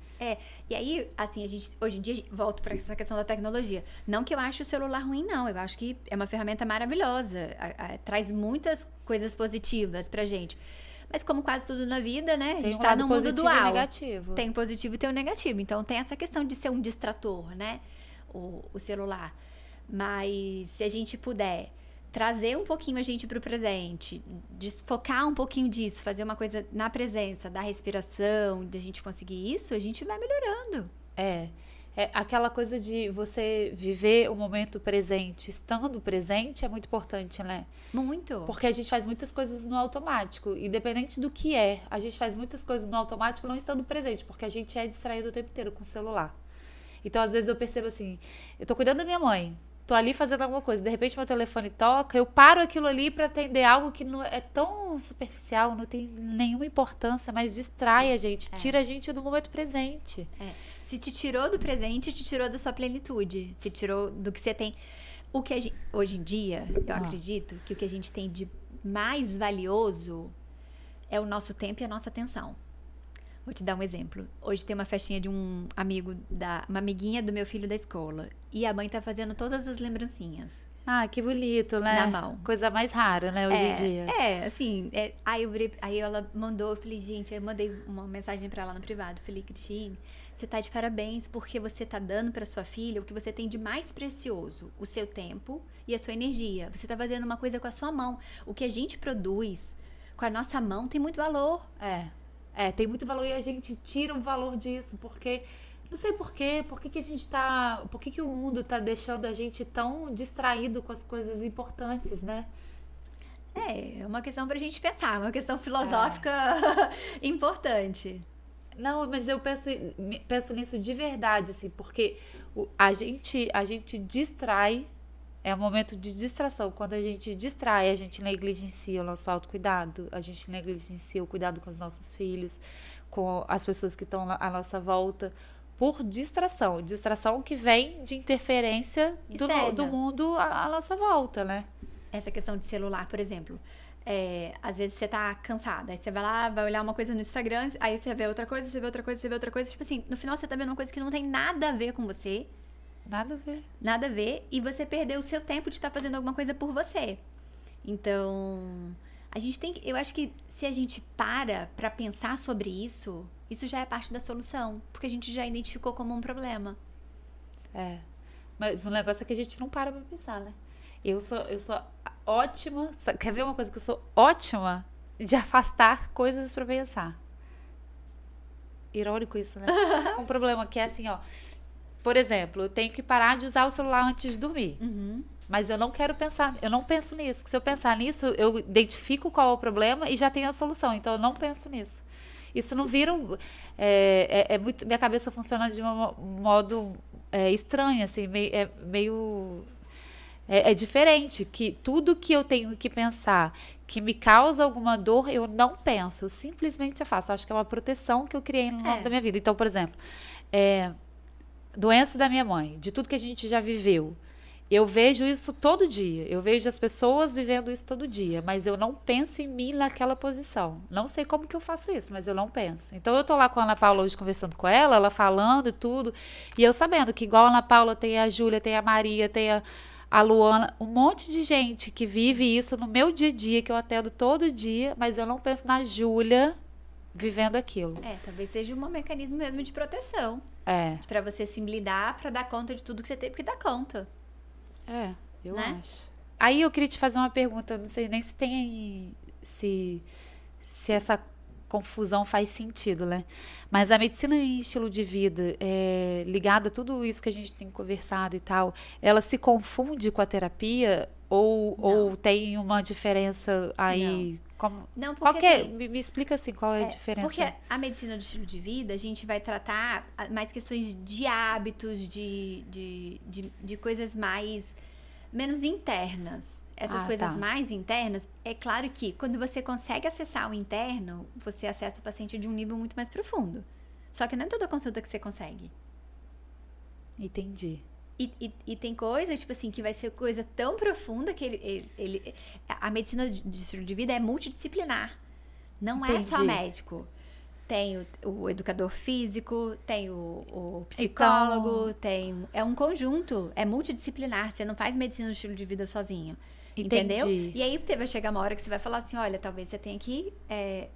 E aí, assim, a gente, hoje em dia, volto para essa questão da tecnologia. Não que eu ache o celular ruim, não. Eu acho que é uma ferramenta maravilhosa. Traz muitas coisas positivas pra gente. Mas como quase tudo na vida, né? A gente tá no mundo dual. E negativo. Tem o positivo e tem o negativo. Então, tem essa questão de ser um distrator, né? O celular. Mas, se a gente puder trazer um pouquinho a gente pro presente, desfocar um pouquinho disso, fazer uma coisa na presença, da respiração, da gente conseguir isso, a gente vai melhorando. É aquela coisa de você viver o momento presente, estando presente, é muito importante, né? Muito. Porque a gente faz muitas coisas no automático, independente do que é. A gente faz muitas coisas no automático não estando presente, porque a gente é distraído o tempo inteiro com o celular. Então, às vezes eu percebo assim, eu tô cuidando da minha mãe, tô ali fazendo alguma coisa, de repente meu telefone toca, eu paro aquilo ali pra atender algo que não é tão superficial, não tem nenhuma importância, mas distrai a gente, tira a gente do momento presente. Se te tirou do presente, te tirou da sua plenitude, se tirou do que você tem. O que a gente, hoje em dia, eu acredito que o que a gente tem de mais valioso é o nosso tempo e a nossa atenção. Vou te dar um exemplo. Hoje tem uma festinha de um amigo, uma amiguinha do meu filho da escola. E a mãe tá fazendo todas as lembrancinhas. Ah, que bonito, né? Na mão. Coisa mais rara, né, hoje em dia. Assim, aí ela mandou, eu falei, gente, eu mandei uma mensagem pra ela no privado. Falei, Cristine, você tá de parabéns porque você tá dando pra sua filha o que você tem de mais precioso, o seu tempo e a sua energia. Você tá fazendo uma coisa com a sua mão. O que a gente produz com a nossa mão tem muito valor. Tem muito valor e a gente tira o valor disso, porque não sei por que a gente tá, por que o mundo tá deixando a gente tão distraído com as coisas importantes, né? É uma questão pra gente pensar, uma questão filosófica importante. Não, mas eu penso nisso de verdade, assim, porque a gente distrai, é um momento de distração. Quando a gente distrai, a gente negligencia o nosso autocuidado, a gente negligencia o cuidado com os nossos filhos, com as pessoas que estão à nossa volta, por distração. Distração que vem de interferência do mundo à nossa volta, né? Essa questão de celular, por exemplo. Às vezes você tá cansada, aí você vai lá, vai olhar uma coisa no Instagram, aí você vê outra coisa, você vê outra coisa, você vê outra coisa. Tipo assim, no final você tá vendo uma coisa que não tem nada a ver com você. Nada a ver. Nada a ver. E você perdeu o seu tempo de estar fazendo alguma coisa por você. Então, a gente tem que... Eu acho que se a gente pra pensar sobre isso, isso já é parte da solução. Porque a gente já identificou como um problema. Mas o negócio é que a gente não para pra pensar, né? Eu sou ótima... Quer ver uma coisa que eu sou ótima? De afastar coisas pra pensar. Irônico isso, né? Um problema que é assim, ó... Por exemplo, eu tenho que parar de usar o celular antes de dormir. Mas eu não quero pensar, eu não penso nisso. Porque se eu pensar nisso, eu identifico qual é o problema e já tenho a solução. Então, eu não penso nisso. Isso não vira... muito, minha cabeça funciona de um modo estranho, assim, meio... É diferente, que tudo que eu tenho que pensar que me causa alguma dor, eu não penso. Eu simplesmente faço. Eu acho que é uma proteção que eu criei no longo da minha vida. Então, por exemplo... doença da minha mãe, de tudo que a gente já viveu. Eu vejo isso todo dia. Eu vejo as pessoas vivendo isso todo dia. Mas eu não penso em mim naquela posição. Não sei como que eu faço isso, mas eu não penso. Então, eu tô lá com a Ana Paula hoje conversando com ela falando e tudo. E eu sabendo que igual a Ana Paula tem a Júlia, tem a Maria, tem a Luana. Um monte de gente que vive isso no meu dia a dia, que eu atendo todo dia. Mas eu não penso na Júlia vivendo aquilo. Talvez seja um mecanismo mesmo de proteção. Pra você se blindar, pra dar conta de tudo que você tem, porque dá conta. Eu acho. Aí eu queria te fazer uma pergunta, não sei nem se tem se essa confusão faz sentido, né? Mas a medicina em estilo de vida, ligada a tudo isso que a gente tem conversado e tal, ela se confunde com a terapia ou tem uma diferença aí? Não, porque assim, me explica assim, qual é a diferença? Porque a medicina do estilo de vida, a gente vai tratar mais questões de hábitos, de coisas menos internas. Essas coisas mais internas, é claro que quando você consegue acessar o interno, você acessa o paciente de um nível muito mais profundo. Só que não é toda consulta que você consegue. Entendi. E tem coisa, tipo assim, que vai ser coisa tão profunda que a medicina de estilo de vida é multidisciplinar. Não é só médico. Tem o educador físico, tem o psicólogo, é um conjunto, é multidisciplinar. Você não faz medicina do estilo de vida sozinho. Entendi. Entendeu? E aí vai chegar uma hora que você vai falar assim, olha, talvez você tenha que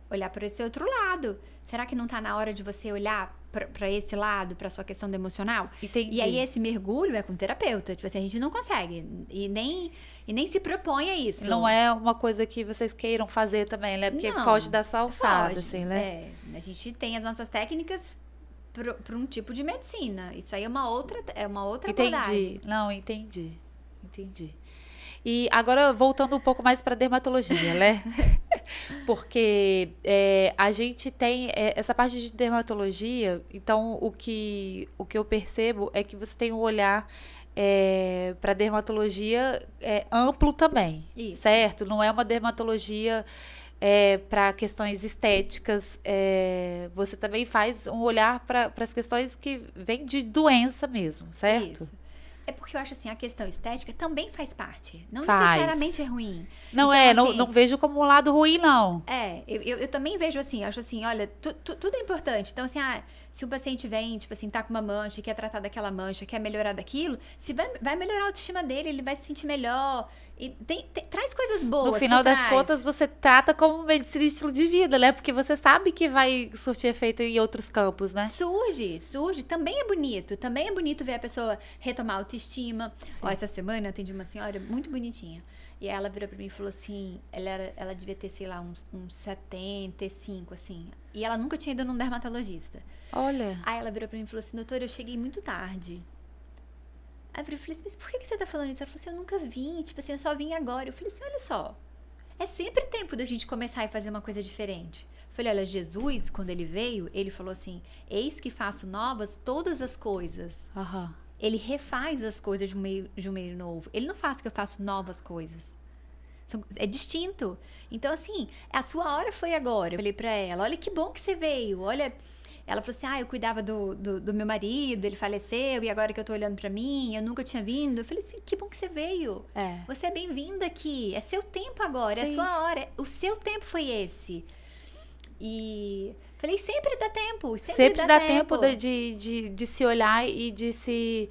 olhar por esse outro lado. Será que não tá na hora de você olhar pra esse lado, pra sua questão do emocional? Entendi. E aí esse mergulho é com o terapeuta. Tipo assim, a gente não consegue. E nem se propõe a isso. Não é uma coisa que vocês queiram fazer também, né? Porque foge da sua alçada, assim, né? A gente tem as nossas técnicas para um tipo de medicina. Isso aí é uma outra abordagem. Não, entendi. E agora, voltando um pouco mais para dermatologia, né? Porque a gente tem essa parte de dermatologia, então o que eu percebo é que você tem um olhar para dermatologia amplo também, isso. Certo? Não é uma dermatologia para questões estéticas, você também faz um olhar para as questões que vêm de doença mesmo, certo? Isso. É porque eu acho assim, a questão estética também faz parte. Não necessariamente é ruim. Não então, assim, não vejo como um lado ruim, não. Eu também vejo assim, acho assim, olha, tudo é importante. Então, assim, se um paciente vem, tipo assim, tá com uma mancha, quer tratar daquela mancha, quer melhorar daquilo, se vai melhorar a autoestima dele, ele vai se sentir melhor. E traz coisas boas. No final das contas, você trata como medicina e estilo de vida, né? Porque você sabe que vai surtir efeito em outros campos, né? Surge. Também é bonito. Também é bonito ver a pessoa retomar a autoestima. Ó, essa semana eu atendi uma senhora muito bonitinha. E ela virou pra mim e falou assim, ela devia ter, sei lá, uns 75, assim. E ela nunca tinha ido num dermatologista. Olha. Aí ela virou pra mim e falou assim, doutora, eu cheguei muito tarde. Aí eu falei assim, mas por que você tá falando isso? Ela falou assim, eu nunca vim, tipo assim, eu só vim agora. Eu falei assim, olha só, é sempre tempo da gente começar e fazer uma coisa diferente. Eu falei, olha, Jesus, quando ele veio, ele falou assim, eis que faço novas todas as coisas. Aham. Ele refaz as coisas de um meio novo. Ele não faz que eu faço novas coisas. É distinto. Então, assim, a sua hora foi agora. Eu falei pra ela, olha que bom que você veio. Olha, ela falou assim, eu cuidava do meu marido, ele faleceu, e agora que eu tô olhando pra mim, eu nunca tinha vindo. Eu falei assim, que bom que você veio. Você é bem-vinda aqui. É seu tempo agora, é a sua hora. O seu tempo foi esse. E falei, sempre dá tempo. Sempre dá tempo de se olhar e de se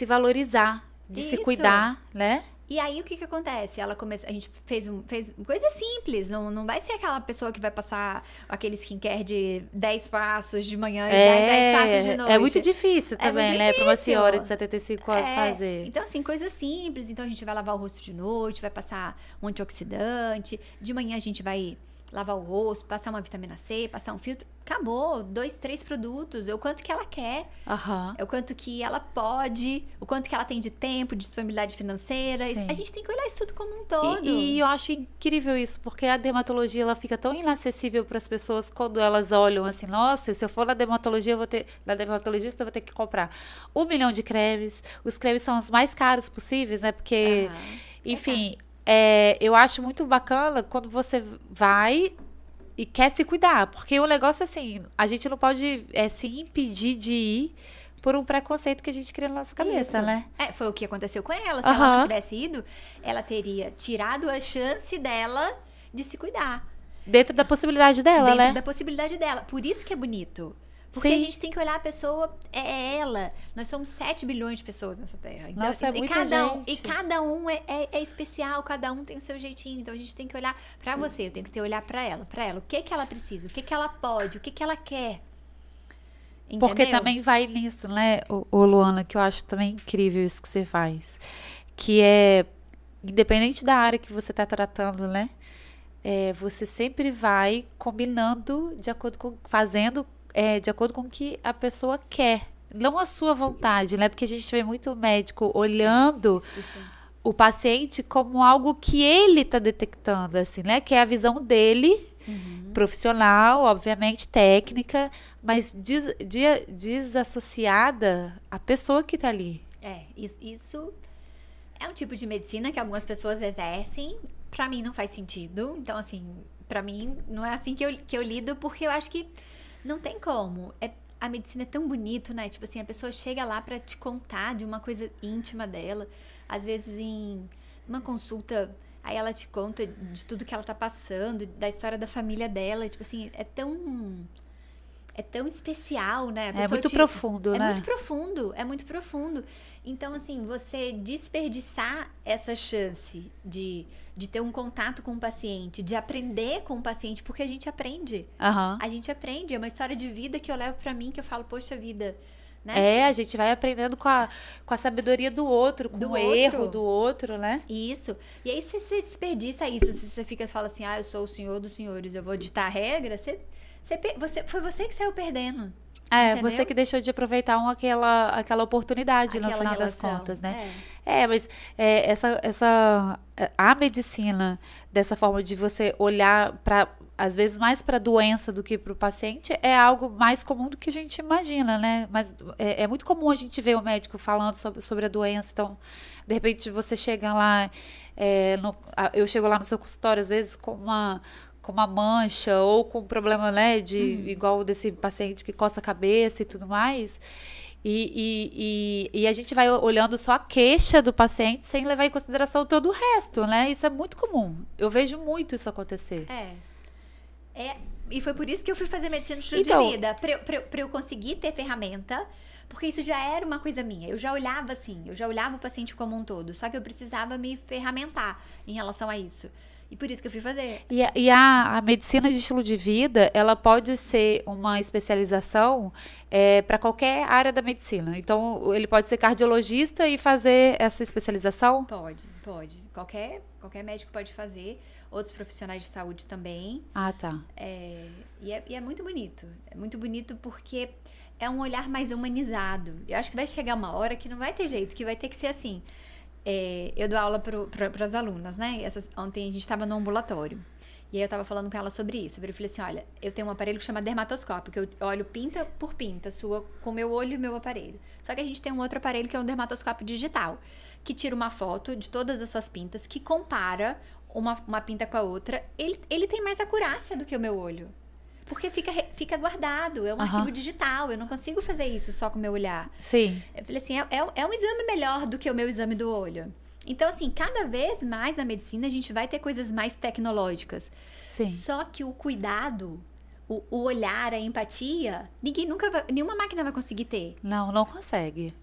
valorizar, de se cuidar, né? E aí, o que acontece? A gente fez coisa simples, não vai ser aquela pessoa que vai passar aquele skincare de 10 passos de manhã e 10 passos de noite. É muito difícil também, né? Para uma senhora de 75 anos fazer. Então, assim, coisas simples. Então, a gente vai lavar o rosto de noite, vai passar um antioxidante. De manhã, a gente vai lavar o rosto, passar uma vitamina C, passar um filtro. Acabou. 2, 3 produtos. É o quanto que ela quer. É o quanto que ela pode. O quanto que ela tem de tempo, de disponibilidade financeira. A gente tem que olhar isso tudo como um todo. E eu acho incrível isso, porque a dermatologia, ela fica tão inacessível para as pessoas quando elas olham assim, nossa, se eu for na dermatologia, na dermatologista, eu vou ter que comprar 1 milhão de cremes. Os cremes são os mais caros possíveis, né? Porque, enfim, eu acho muito bacana quando você vai e quer se cuidar, porque o negócio assim, a gente não pode se impedir de ir por um preconceito que a gente cria na nossa cabeça, né? Foi o que aconteceu com ela. Se ela não tivesse ido, ela teria tirado a chance dela de se cuidar. Dentro da possibilidade dela, né? Dentro da possibilidade dela. Por isso que é bonito. Porque a gente tem que olhar a pessoa, é ela. Nós somos 7 bilhões de pessoas nessa Terra. Então, nossa, é muita gente. E cada um é especial, cada um tem o seu jeitinho. Então, a gente tem que olhar pra você, eu tenho que olhar pra ela. O que ela precisa, o que ela pode, o que ela quer. Entendeu? Porque também vai nisso, né, Luana, que eu acho também incrível isso que você faz. Que é, independente da área que você tá tratando, né, você sempre vai combinando de acordo com, de acordo com o que a pessoa quer, não a sua vontade, né? Porque a gente vê muito médico olhando o paciente como algo que ele tá detectando, assim, né? Que é a visão dele, profissional, obviamente, técnica, mas desassociada à pessoa que tá ali. Isso é um tipo de medicina que algumas pessoas exercem. Pra mim não faz sentido. Então, assim, pra mim não é assim que eu lido, porque eu acho que não tem como. A medicina é tão bonito, né? Tipo assim, a pessoa chega lá pra te contar de uma coisa íntima dela. Às vezes em uma consulta, aí ela te conta de tudo que ela tá passando, da história da família dela. Tipo assim, é tão especial, né? É muito profundo, né? É muito profundo. Então, assim, você desperdiçar essa chance de ter um contato com o paciente, de aprender com o paciente, porque a gente aprende. A gente aprende. É uma história de vida que eu levo pra mim, que eu falo, poxa vida, né? A gente vai aprendendo com a sabedoria do outro, com o erro do outro, né? Isso. E aí, se você desperdiça isso, se você fala assim, eu sou o senhor dos senhores, eu vou ditar a regra, foi você que saiu perdendo. Entendeu? Você que deixou de aproveitar aquela oportunidade no final das contas, né? Mas a medicina, dessa forma de você olhar às vezes mais para a doença do que para o paciente, é algo mais comum do que a gente imagina, né? Mas é muito comum a gente ver o médico falando sobre a doença. Então, de repente, você chega lá, eu chego lá no seu consultório, às vezes, com uma mancha ou com um problema, né, igual desse paciente que coça a cabeça e tudo mais. E a gente vai olhando só a queixa do paciente sem levar em consideração todo o resto, né? Isso é muito comum. Eu vejo muito isso acontecer. E foi por isso que eu fui fazer medicina no estilo de vida. Pra eu conseguir ter ferramenta. Porque isso já era uma coisa minha. Eu já olhava assim. Eu já olhava o paciente como um todo. Só que eu precisava me ferramentar em relação a isso. E por isso que eu fui fazer. E a medicina de estilo de vida, ela pode ser uma especialização para qualquer área da medicina. Então, ele pode ser cardiologista e fazer essa especialização? Pode. Qualquer médico pode fazer. Outros profissionais de saúde também. Ah, tá. E é muito bonito. É muito bonito porque é um olhar mais humanizado. Eu acho que vai chegar uma hora que não vai ter jeito, que vai ter que ser assim. Eu dou aula para as alunas, né? Ontem a gente estava no ambulatório. E aí eu estava falando com ela sobre isso. Eu falei assim, olha, eu tenho um aparelho que chama dermatoscópio, que eu olho pinta por pinta sua com o meu olho e meu aparelho. Só que a gente tem um outro aparelho que é um dermatoscópio digital, que tira uma foto de todas as suas pintas, que compara uma pinta com a outra. Ele tem mais acurácia do que o meu olho. Porque fica guardado, é um arquivo digital, eu não consigo fazer isso só com o meu olhar. Sim. Eu falei assim, é um exame melhor do que o meu exame do olho. Então, assim, cada vez mais na medicina a gente vai ter coisas mais tecnológicas. Sim. Só que o cuidado, o olhar, a empatia, nenhuma máquina vai conseguir ter. Não consegue.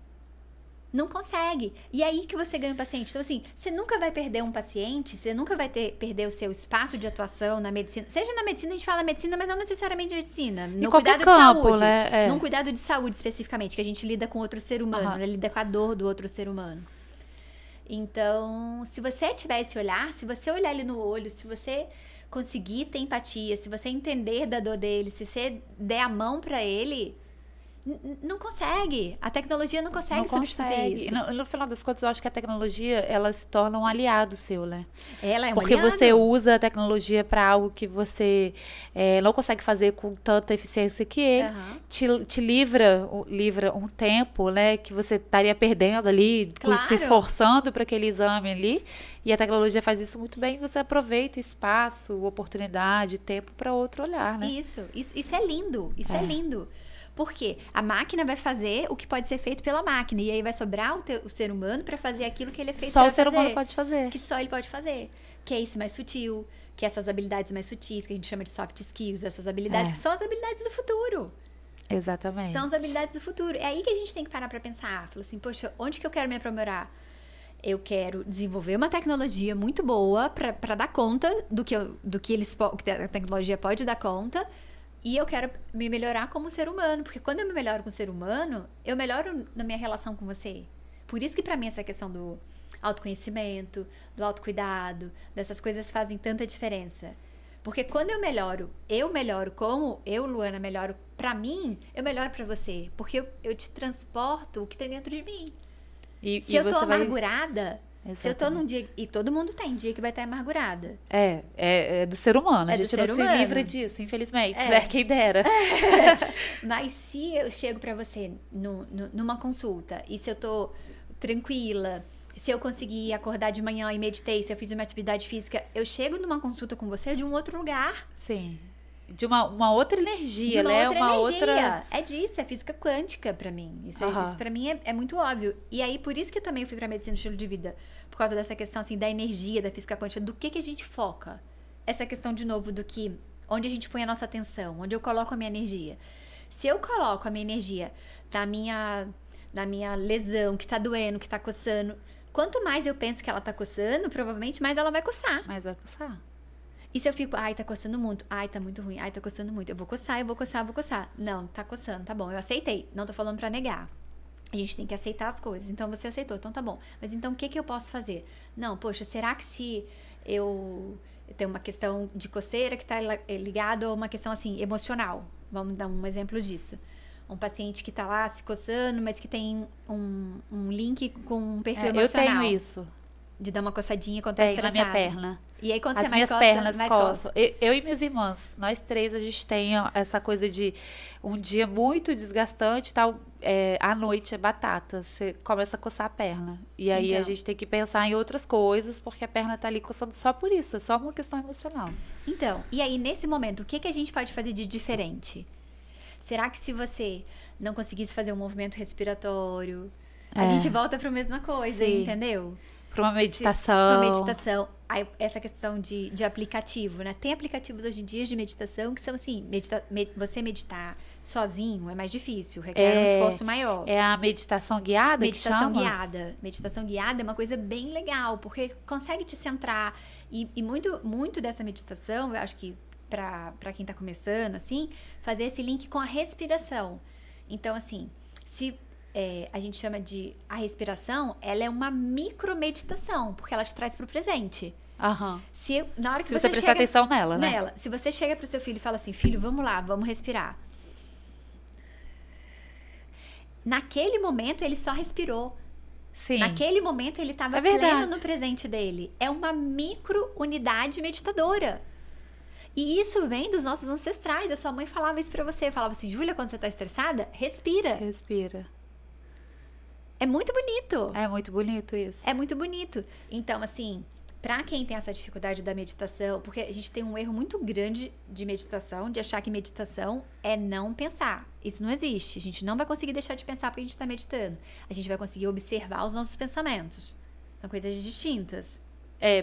Não consegue. E aí que você ganha um paciente. Então, assim, você nunca vai perder um paciente, você nunca vai perder o seu espaço de atuação na medicina. Seja na medicina, a gente fala medicina, mas não necessariamente medicina. No cuidado de saúde. Né? Num cuidado de saúde, especificamente, que a gente lida com outro ser humano, né? Lida com a dor do outro ser humano. Então, se você tiver esse olhar, se você olhar ele no olho, se você conseguir ter empatia, se você entender da dor dele, se você der a mão pra ele... Não consegue. A tecnologia não consegue substituir isso. No final das contas, eu acho que a tecnologia, ela se torna um aliado seu, né? Ela é um Porque aliado. você usa a tecnologia para algo que você não consegue fazer com tanta eficiência que ele. Te livra um tempo, né? Que você estaria perdendo ali, se esforçando para aquele exame ali. E a tecnologia faz isso muito bem. Você aproveita espaço, oportunidade, tempo para outro olhar, né? Isso é lindo. Isso é lindo. Porque a máquina vai fazer o que pode ser feito pela máquina. E aí vai sobrar o ser humano para fazer aquilo que ele é feito para fazer. Só o ser humano pode fazer. Que só ele pode fazer. Que é isso mais sutil. Que é essas habilidades mais sutis, que a gente chama de soft skills. Essas habilidades que são as habilidades do futuro. Exatamente. São as habilidades do futuro. É aí que a gente tem que parar para pensar. Falar assim, poxa, onde que eu quero me aprimorar? Eu quero desenvolver uma tecnologia muito boa para dar conta do que a tecnologia pode dar conta. E eu quero me melhorar como ser humano. Porque quando eu me melhoro como ser humano, eu melhoro na minha relação com você. Por isso que pra mim essa questão do autoconhecimento, do autocuidado, dessas coisas fazem tanta diferença. Porque quando eu melhoro como eu, Luana, melhoro pra mim, eu melhoro pra você. Porque eu te transporto o que tem dentro de mim. Se eu tô amargurada... Exatamente. Se eu tô num dia... E todo mundo tem dia que vai estar amargurada. É do ser humano. A gente não se livra disso, infelizmente, né? Quem dera. Mas se eu chego pra você numa consulta e se eu tô tranquila, se eu conseguir acordar de manhã e meditei, se eu fiz uma atividade física, eu chego numa consulta com você de um outro lugar. Sim. De uma outra energia, né? Uma outra... É disso, é física quântica pra mim. Isso pra mim é muito óbvio. E aí, por isso que eu também fui pra medicina do estilo de vida. Por causa dessa questão, assim, da energia, da física quântica. Do que a gente foca? Essa questão, de novo, onde a gente põe a nossa atenção, onde eu coloco a minha energia. Se eu coloco a minha energia na minha lesão, que tá doendo, que tá coçando, quanto mais eu penso que ela tá coçando, provavelmente mais ela vai coçar. Mais vai coçar. E se eu fico, tá coçando muito, tá muito ruim, tá coçando muito, eu vou coçar. Não, tá coçando, tá bom, eu aceitei, não tô falando pra negar. A gente tem que aceitar as coisas, então você aceitou, então tá bom. Mas então o que eu posso fazer? Não, poxa, será que se eu tenho uma questão de coceira que tá ligado a uma questão assim, emocional? Vamos dar um exemplo disso. um paciente que tá lá se coçando, mas que tem um link com um perfil emocional. Eu tenho isso. De dar uma coçadinha quando tá estressado. Na minha perna. E aí, quando As você minhas mais pernas mais coçam. Eu e minhas irmãs, nós três, a gente tem essa coisa de um dia muito desgastante, tal, à noite é batata. Você começa a coçar a perna. E aí a gente tem que pensar em outras coisas, porque a perna tá ali coçando só por isso. É só uma questão emocional. Então, e aí nesse momento, o que a gente pode fazer de diferente? Será que se você não conseguisse fazer um movimento respiratório, a gente volta para a mesma coisa, entendeu? Para uma meditação. Para uma meditação. Aí, essa questão de aplicativo, né? Tem aplicativos hoje em dia de meditação que são assim, você meditar sozinho é mais difícil, requer um esforço maior. É a meditação guiada meditação que chama? guiada. Meditação guiada é uma coisa bem legal, porque consegue te centrar. E muito dessa meditação, eu acho que para quem tá começando, assim, fazer esse link com a respiração. Então, assim, se a gente chama de a respiração, ela é uma micromeditação, porque ela te traz pro presente. Aham. Na hora que você prestar atenção nela, né? Se você chega pro seu filho e fala assim, filho, vamos lá, vamos respirar. Naquele momento, ele só respirou. Sim. Naquele momento, ele estava pleno no presente dele. É uma micro-unidade meditadora. E isso vem dos nossos ancestrais. A sua mãe falava isso pra você. Falava assim, Júlia, quando você tá estressada, respira. Respira. É muito bonito. É muito bonito isso. É muito bonito. Então, assim, pra quem tem essa dificuldade da meditação, porque a gente tem um erro muito grande de meditação, de achar que meditação é não pensar. Isso não existe. A gente não vai conseguir deixar de pensar porque a gente tá meditando. A gente vai conseguir observar os nossos pensamentos. São coisas distintas.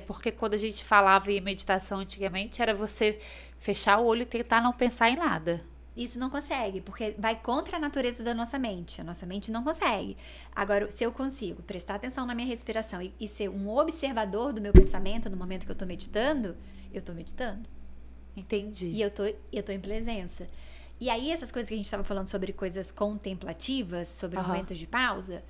Porque quando a gente falava em meditação antigamente, era você fechar o olho e tentar não pensar em nada. Isso não consegue, porque vai contra a natureza da nossa mente. A nossa mente não consegue. Agora, se eu consigo prestar atenção na minha respiração e ser um observador do meu pensamento no momento que eu tô meditando, eu tô meditando. Entendi. E eu tô em presença. E aí, essas coisas que a gente tava falando sobre coisas contemplativas, sobre momentos de pausa,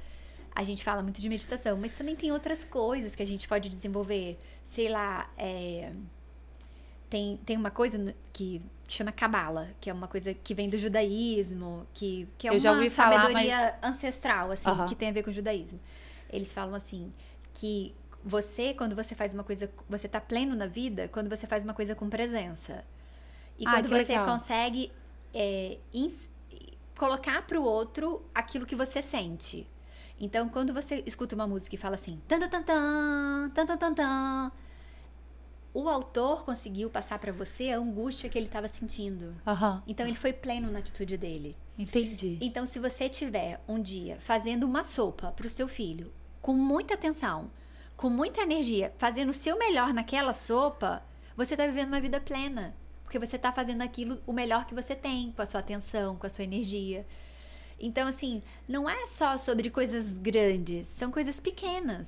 a gente fala muito de meditação, mas também tem outras coisas que a gente pode desenvolver. Sei lá, tem uma coisa que chama Cabala, que é uma coisa que vem do judaísmo, que é uma sabedoria ancestral, assim, que tem a ver com o judaísmo. Eles falam assim, que quando você faz uma coisa, você tá pleno na vida, quando você faz uma coisa com presença. E quando você consegue colocar pro outro aquilo que você sente. Então, quando você escuta uma música e fala assim, tan tan tan tan, tan tan tan tan, o autor conseguiu passar pra você a angústia que ele estava sentindo. Então, ele foi pleno na atitude dele. Entendi. Então, se você tiver um dia fazendo uma sopa pro seu filho, com muita atenção, com muita energia, fazendo o seu melhor naquela sopa, você tá vivendo uma vida plena. Porque você tá fazendo aquilo o melhor que você tem, com a sua atenção, com a sua energia. Então, assim, não é só sobre coisas grandes, são coisas pequenas.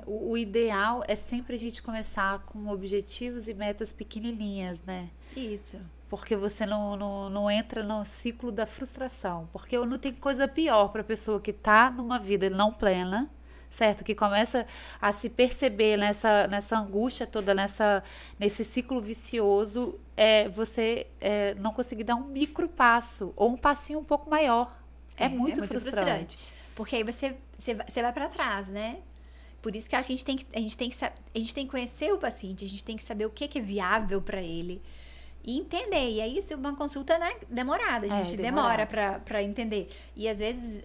O ideal é sempre a gente começar com objetivos e metas pequenininhas, né? Isso. Porque você não entra no ciclo da frustração. Porque não tem coisa pior para a pessoa que tá numa vida não plena, certo? Que começa a se perceber nessa angústia toda, nesse ciclo vicioso, você não conseguir dar um micro passo ou um passinho um pouco maior. É muito frustrante. Porque aí você vai para trás, né? Por isso que a gente tem que conhecer o paciente, a gente tem que saber o que é viável para ele e entender. E aí, isso é uma consulta, né, demorada, a gente demora para entender. E às vezes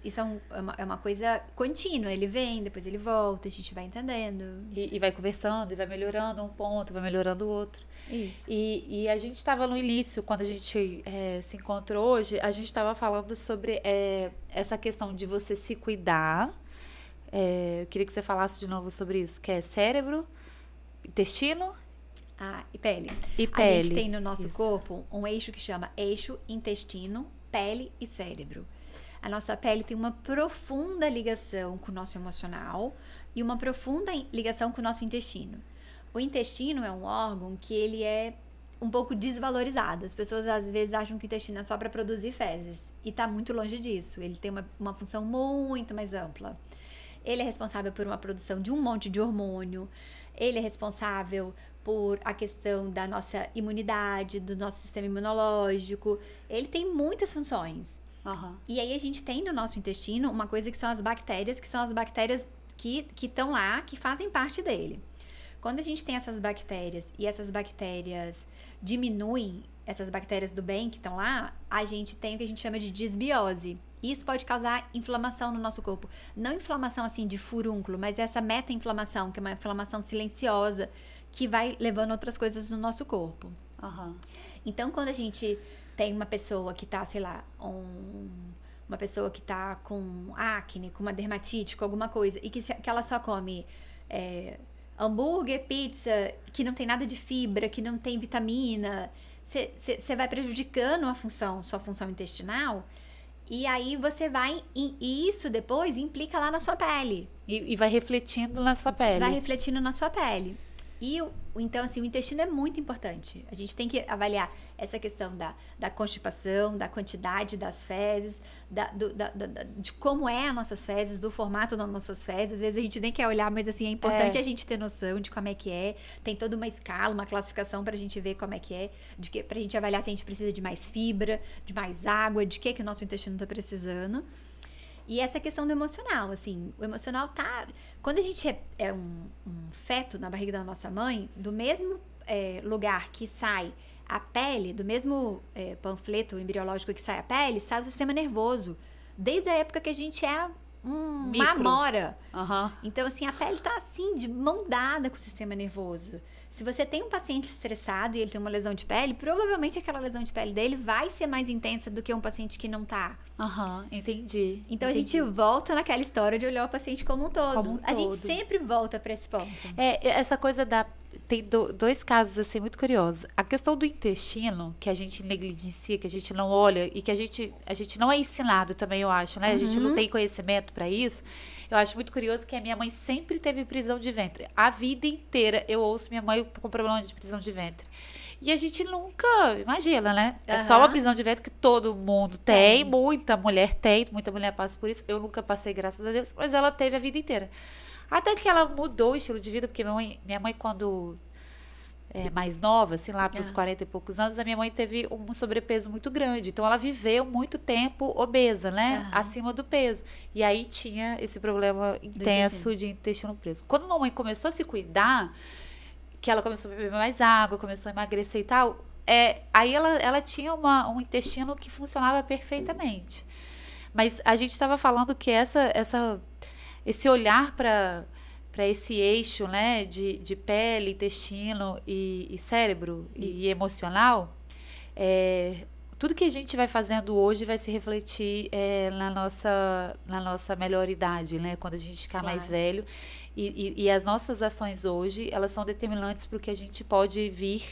isso é uma coisa contínua, ele vem, depois ele volta, a gente vai entendendo. E vai conversando, e vai melhorando um ponto, vai melhorando o outro. Isso. E a gente estava no início, quando a gente se encontrou hoje, a gente estava falando sobre essa questão de você se cuidar. Eu queria que você falasse de novo sobre isso, que é cérebro, intestino... e pele. A gente tem no nosso corpo um eixo que chama eixo intestino, pele e cérebro. A nossa pele tem uma profunda ligação com o nosso emocional e uma profunda ligação com o nosso intestino. O intestino é um órgão que ele é um pouco desvalorizado. As pessoas às vezes acham que o intestino é só para produzir fezes e está muito longe disso. Ele tem uma função muito mais ampla. ele é responsável por uma produção de um monte de hormônio, ele é responsável por a questão da nossa imunidade, do nosso sistema imunológico. Ele tem muitas funções. Uhum. E aí a gente tem no nosso intestino uma coisa que são as bactérias, que estão lá, que fazem parte dele. Quando a gente tem essas bactérias e essas bactérias diminuem, essas bactérias do bem que estão lá, a gente tem o que a gente chama de disbiose. Isso pode causar inflamação no nosso corpo. Não inflamação assim de furúnculo, mas essa meta-inflamação, que é uma inflamação silenciosa, que vai levando outras coisas no nosso corpo. Uhum. Então, quando a gente tem uma pessoa que tá, sei lá, uma pessoa que tá com acne, com uma dermatite, com alguma coisa, e que ela só come hambúrguer, pizza, que não tem nada de fibra, que não tem vitamina, você vai prejudicando sua função intestinal, e aí você vai, e isso depois implica lá na sua pele. E vai refletindo na sua pele. Vai refletindo na sua pele. Então, assim, o intestino é muito importante. A gente tem que avaliar essa questão da constipação, da quantidade das fezes, de como é as nossas fezes, do formato das nossas fezes. Às vezes a gente nem quer olhar, mas assim, é importante a gente ter noção de como é que é. Tem toda uma escala, uma classificação pra gente ver como é que é, pra gente avaliar se a gente precisa de mais fibra, de mais água, de que o nosso intestino tá precisando. E essa questão do emocional, assim, o emocional tá... Quando a gente é um feto na barriga da nossa mãe, do mesmo lugar que sai a pele, do mesmo panfleto embriológico que sai a pele, sai o sistema nervoso. Desde a época que a gente é uma amora. Uhum. Então, assim, a pele tá assim, de mão dada com o sistema nervoso. Se você tem um paciente estressado e ele tem uma lesão de pele, provavelmente aquela lesão de pele dele vai ser mais intensa do que um paciente que não tá. Aham, entendi. Então, a gente volta naquela história de olhar o paciente como um todo. A gente sempre volta pra esse ponto. Essa coisa tem dois casos, assim, muito curiosos. A questão do intestino, que a gente negligencia, que a gente não olha e que a gente não é ensinado também, eu acho, né? A gente não tem conhecimento pra isso. Eu acho muito curioso que a minha mãe sempre teve prisão de ventre. A vida inteira eu ouço minha mãe com problema de prisão de ventre. E a gente nunca imagina, né? É só uma prisão de ventre que todo mundo tem, muita mulher passa por isso. Eu nunca passei, graças a Deus, mas ela teve a vida inteira. Até que ela mudou o estilo de vida, porque minha mãe quando mais nova, assim, lá pros 40 e poucos anos, a minha mãe teve um sobrepeso muito grande. Então, ela viveu muito tempo obesa, né? Acima do peso. E aí, tinha esse problema intenso de intestino preso. Quando a mamãe começou a se cuidar, que ela começou a beber mais água, começou a emagrecer e tal, aí ela tinha um intestino que funcionava perfeitamente. Mas a gente estava falando que esse olhar para esse eixo, né, de pele, intestino e cérebro e emocional, tudo que a gente vai fazendo hoje vai se refletir na nossa melhor idade, né, quando a gente ficar mais velho. E as nossas ações hoje, elas são determinantes para o que a gente pode vir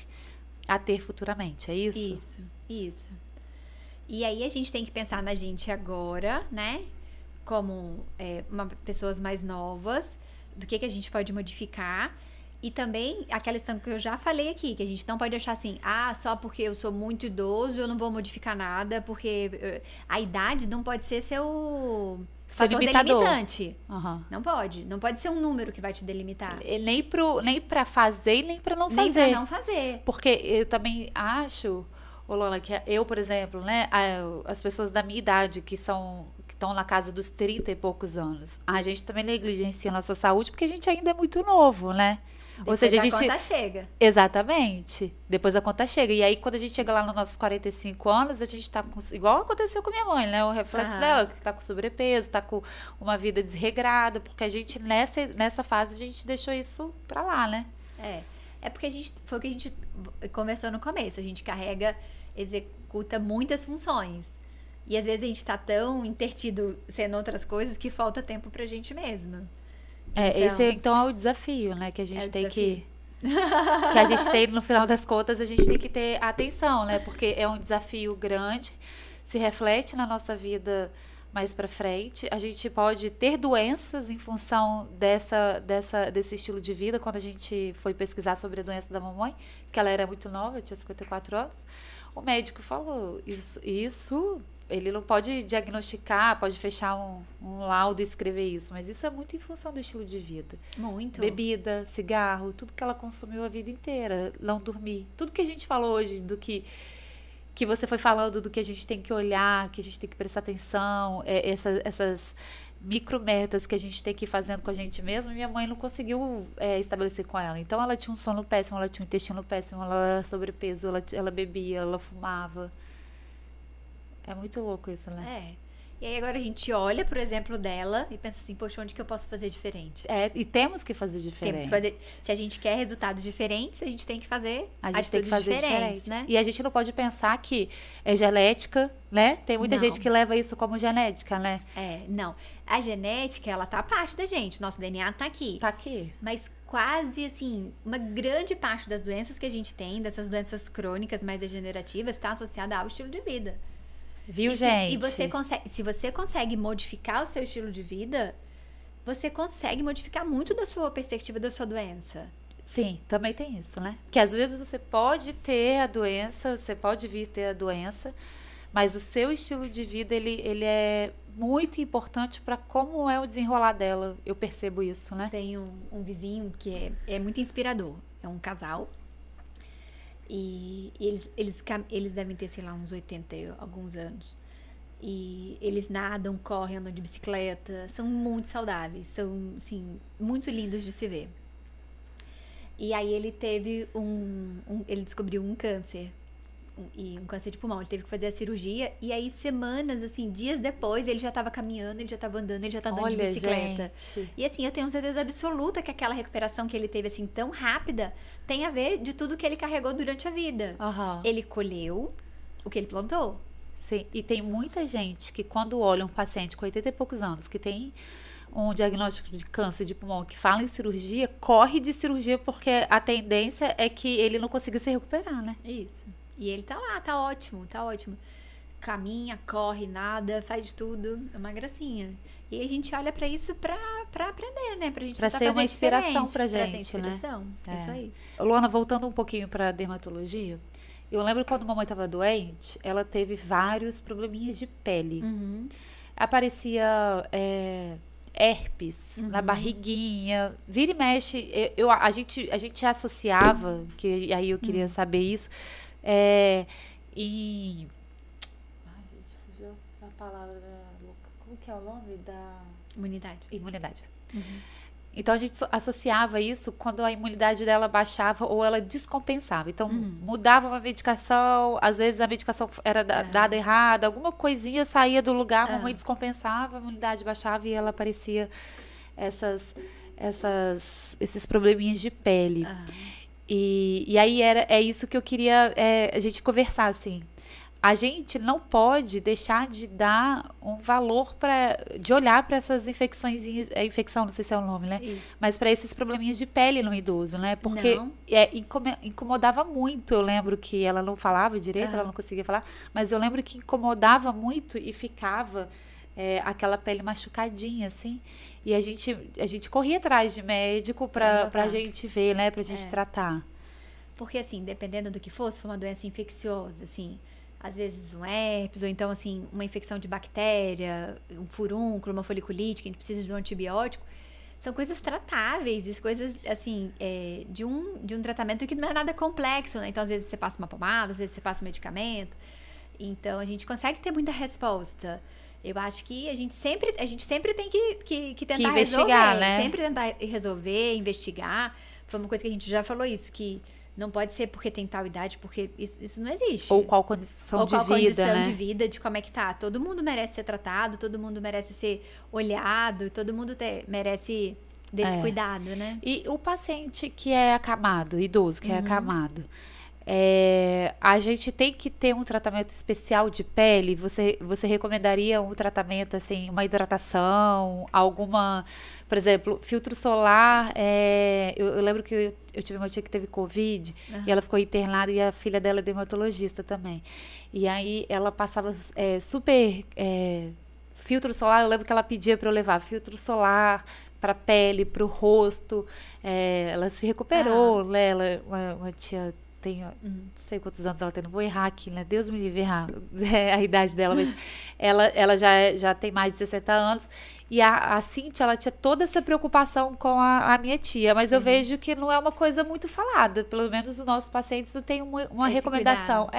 a ter futuramente, é isso? Isso. E aí a gente tem que pensar na gente agora, né, como pessoas mais novas, do que a gente pode modificar. E também aquela questão que eu já falei aqui, que a gente não pode achar assim, só porque eu sou muito idoso eu não vou modificar nada, porque a idade não pode ser seu fator delimitante. Não pode ser um número que vai te delimitar. Nem pra fazer e nem pra não fazer. Nem pra não fazer. Porque eu também acho, Lona, que eu, por exemplo, né, as pessoas da minha idade que estão na casa dos 30 e poucos anos, a gente também negligencia a nossa saúde porque a gente ainda é muito novo, né? Ou seja, a conta chega. Exatamente. Depois a conta chega. E aí, quando a gente chega lá nos nossos 45 anos, a gente tá com... Igual aconteceu com minha mãe, né? O reflexo dela, que tá com sobrepeso, tá com uma vida desregrada, porque a gente, nessa fase, a gente deixou isso pra lá, né? É porque foi o que a gente conversou no começo. A gente executa muitas funções. E às vezes a gente tá tão intertido sendo outras coisas que falta tempo pra gente mesma. Esse então é o desafio, né? Que a gente tem que a gente tem, no final das contas, a gente tem que ter atenção, né? Porque é um desafio grande, se reflete na nossa vida mais pra frente. A gente pode ter doenças em função desse estilo de vida. Quando a gente foi pesquisar sobre a doença da mamãe, que ela era muito nova, tinha 54 anos, o médico falou, isso ele não pode diagnosticar, pode fechar um laudo e escrever isso, mas isso é muito em função do estilo de vida. Muito. Bebida, cigarro, tudo que ela consumiu a vida inteira, não dormir. Tudo que a gente falou hoje, do que você foi falando, do que a gente tem que olhar, que a gente tem que prestar atenção, essas micrometas que a gente tem que ir fazendo com a gente mesmo, minha mãe não conseguiu estabelecer com ela. Então, ela tinha um sono péssimo, ela tinha um intestino péssimo, ela era sobrepeso, ela bebia, ela fumava. É muito louco isso, né? E aí agora a gente olha pro exemplo dela e pensa assim, poxa, onde que eu posso fazer diferente? E temos que fazer diferente. Se a gente quer resultados diferentes, a gente tem que fazer atitudes diferentes, né? E a gente não pode pensar que é genética, né? Tem muita gente que leva isso como genética, né? Não. A genética, ela tá parte da gente. Nosso DNA tá aqui. Tá aqui. Mas quase, assim, uma grande parte das doenças que a gente tem, dessas doenças crônicas mais degenerativas, tá associada ao estilo de vida. Viu, gente? Se você consegue modificar o seu estilo de vida, você consegue modificar muito da sua perspectiva da sua doença. Sim, também tem isso, né? Porque às vezes você pode ter a doença, você pode vir ter a doença, mas o seu estilo de vida, ele é muito importante para como é o desenrolar dela. Eu percebo isso, né? Tem um vizinho que é muito inspirador. É um casal. E eles devem ter, sei lá, uns 80 e alguns anos. E eles nadam, correm, andam de bicicleta. São muito saudáveis. São, assim, muito lindos de se ver. E aí ele teve ele descobriu um câncer. Um câncer de pulmão. Ele teve que fazer a cirurgia. E aí, semanas, assim, dias depois, ele já estava caminhando, ele já estava andando, ele já estava andando de bicicleta. Gente. E assim, eu tenho certeza absoluta que aquela recuperação que ele teve, assim, tão rápida, tem a ver de tudo que ele carregou durante a vida. Uhum. Ele colheu o que ele plantou. Sim, e tem muita gente que quando olha um paciente com 80 e poucos anos, que tem um diagnóstico de câncer de pulmão, que fala em cirurgia, corre de cirurgia porque a tendência é que ele não consiga se recuperar, né? Isso. E ele tá lá, tá ótimo. Caminha, corre, nada, faz tudo. É uma gracinha. E a gente olha pra isso pra aprender, né? Pra gente pra ser uma inspiração pra gente, pra ser inspiração. né? Isso aí. Luana, voltando um pouquinho pra dermatologia, eu lembro quando mamãe tava doente, ela teve vários probleminhas de pele. Uhum. Aparecia herpes na barriguinha, vira e mexe. A gente associava, que aí eu queria saber isso, ai, gente, fugiu a palavra como que é o nome da... Imunidade. Uhum. Então, a gente associava isso quando a imunidade dela baixava ou ela descompensava. Então, mudava uma medicação, às vezes a medicação era dada errada, alguma coisinha saía do lugar, a mamãe descompensava, a imunidade baixava e ela aparecia esses probleminhas de pele. E aí é isso que eu queria a gente conversar, assim. A gente não pode deixar de dar um valor de olhar para essas infecções, infecção, não sei se é o nome, né? Isso. Mas para esses probleminhas de pele no idoso, né? Porque incomodava muito. Eu lembro que ela não falava direito, ela não conseguia falar, mas eu lembro que incomodava muito e ficava aquela pele machucadinha, assim. E a gente corria atrás de médico pra gente ver, né? Pra gente tratar. Porque, assim, dependendo do que fosse, foi uma doença infecciosa, assim... Às vezes um herpes, ou então, assim, uma infecção de bactéria, um furúnculo, uma foliculite, que a gente precisa de um antibiótico. São coisas tratáveis, coisas, assim, de um tratamento que não é nada complexo, né? Então, às vezes você passa uma pomada, às vezes você passa um medicamento. Então, a gente consegue ter muita resposta. Eu acho que a gente sempre tem que tentar investigar, resolver. Né? Sempre tentar resolver, investigar. Foi uma coisa que a gente já falou isso, que... Não pode ser porque tem tal idade, porque isso não existe. Ou qual condição de vida, né? De vida, de como é que tá. Todo mundo merece ser tratado, todo mundo merece ser olhado, todo mundo merece desse cuidado, né? E o paciente que é acamado, idoso que é acamado, a gente tem que ter um tratamento especial de pele? Você recomendaria um tratamento, assim, uma hidratação, alguma... Por exemplo, filtro solar, eu lembro que eu tive uma tia que teve Covid, e ela ficou internada, e a filha dela é dermatologista também. E aí, ela passava filtro solar, eu lembro que ela pedia para eu levar filtro solar para pele, para o rosto. Ela se recuperou, né? Ela, uma tia tem, não sei quantos anos ela tem, não vou errar aqui, né? Deus me livre errar a idade dela, mas ela já tem mais de 60 anos. E a Cíntia, ela tinha toda essa preocupação com a minha tia, mas eu vejo que não é uma coisa muito falada. Pelo menos os nossos pacientes não têm uma recomendação.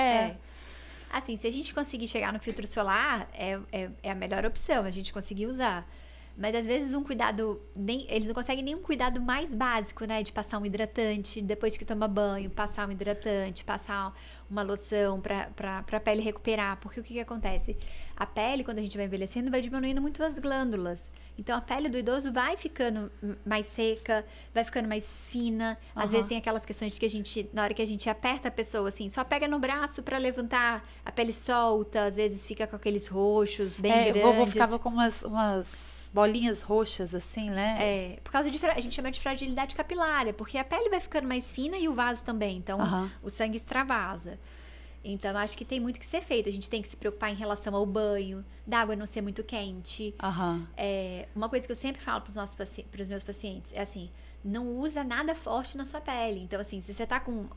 Assim, se a gente conseguir chegar no filtro solar, é a melhor opção, a gente conseguir usar. Mas às vezes eles não conseguem nenhum cuidado mais básico, né? De passar um hidratante, depois que toma banho, passar um hidratante, passar uma loção pra pele recuperar. Porque o que acontece? A pele, quando a gente vai envelhecendo, vai diminuindo muito as glândulas. Então, a pele do idoso vai ficando mais seca, vai ficando mais fina. Às vezes tem aquelas questões de que na hora que a gente aperta a pessoa, assim, só pega no braço pra levantar, a pele solta, às vezes fica com aqueles roxos bem grandes. Vovô ficava com umas bolinhas roxas, assim, né? Por causa a gente chama de fragilidade capilar, porque a pele vai ficando mais fina e o vaso também. Então, o sangue extravasa. Então, acho que tem muito que ser feito. A gente tem que se preocupar em relação ao banho, da água não ser muito quente. Uma coisa que eu sempre falo pros meus pacientes é assim, não usa nada forte na sua pele. Então, assim, se você tá com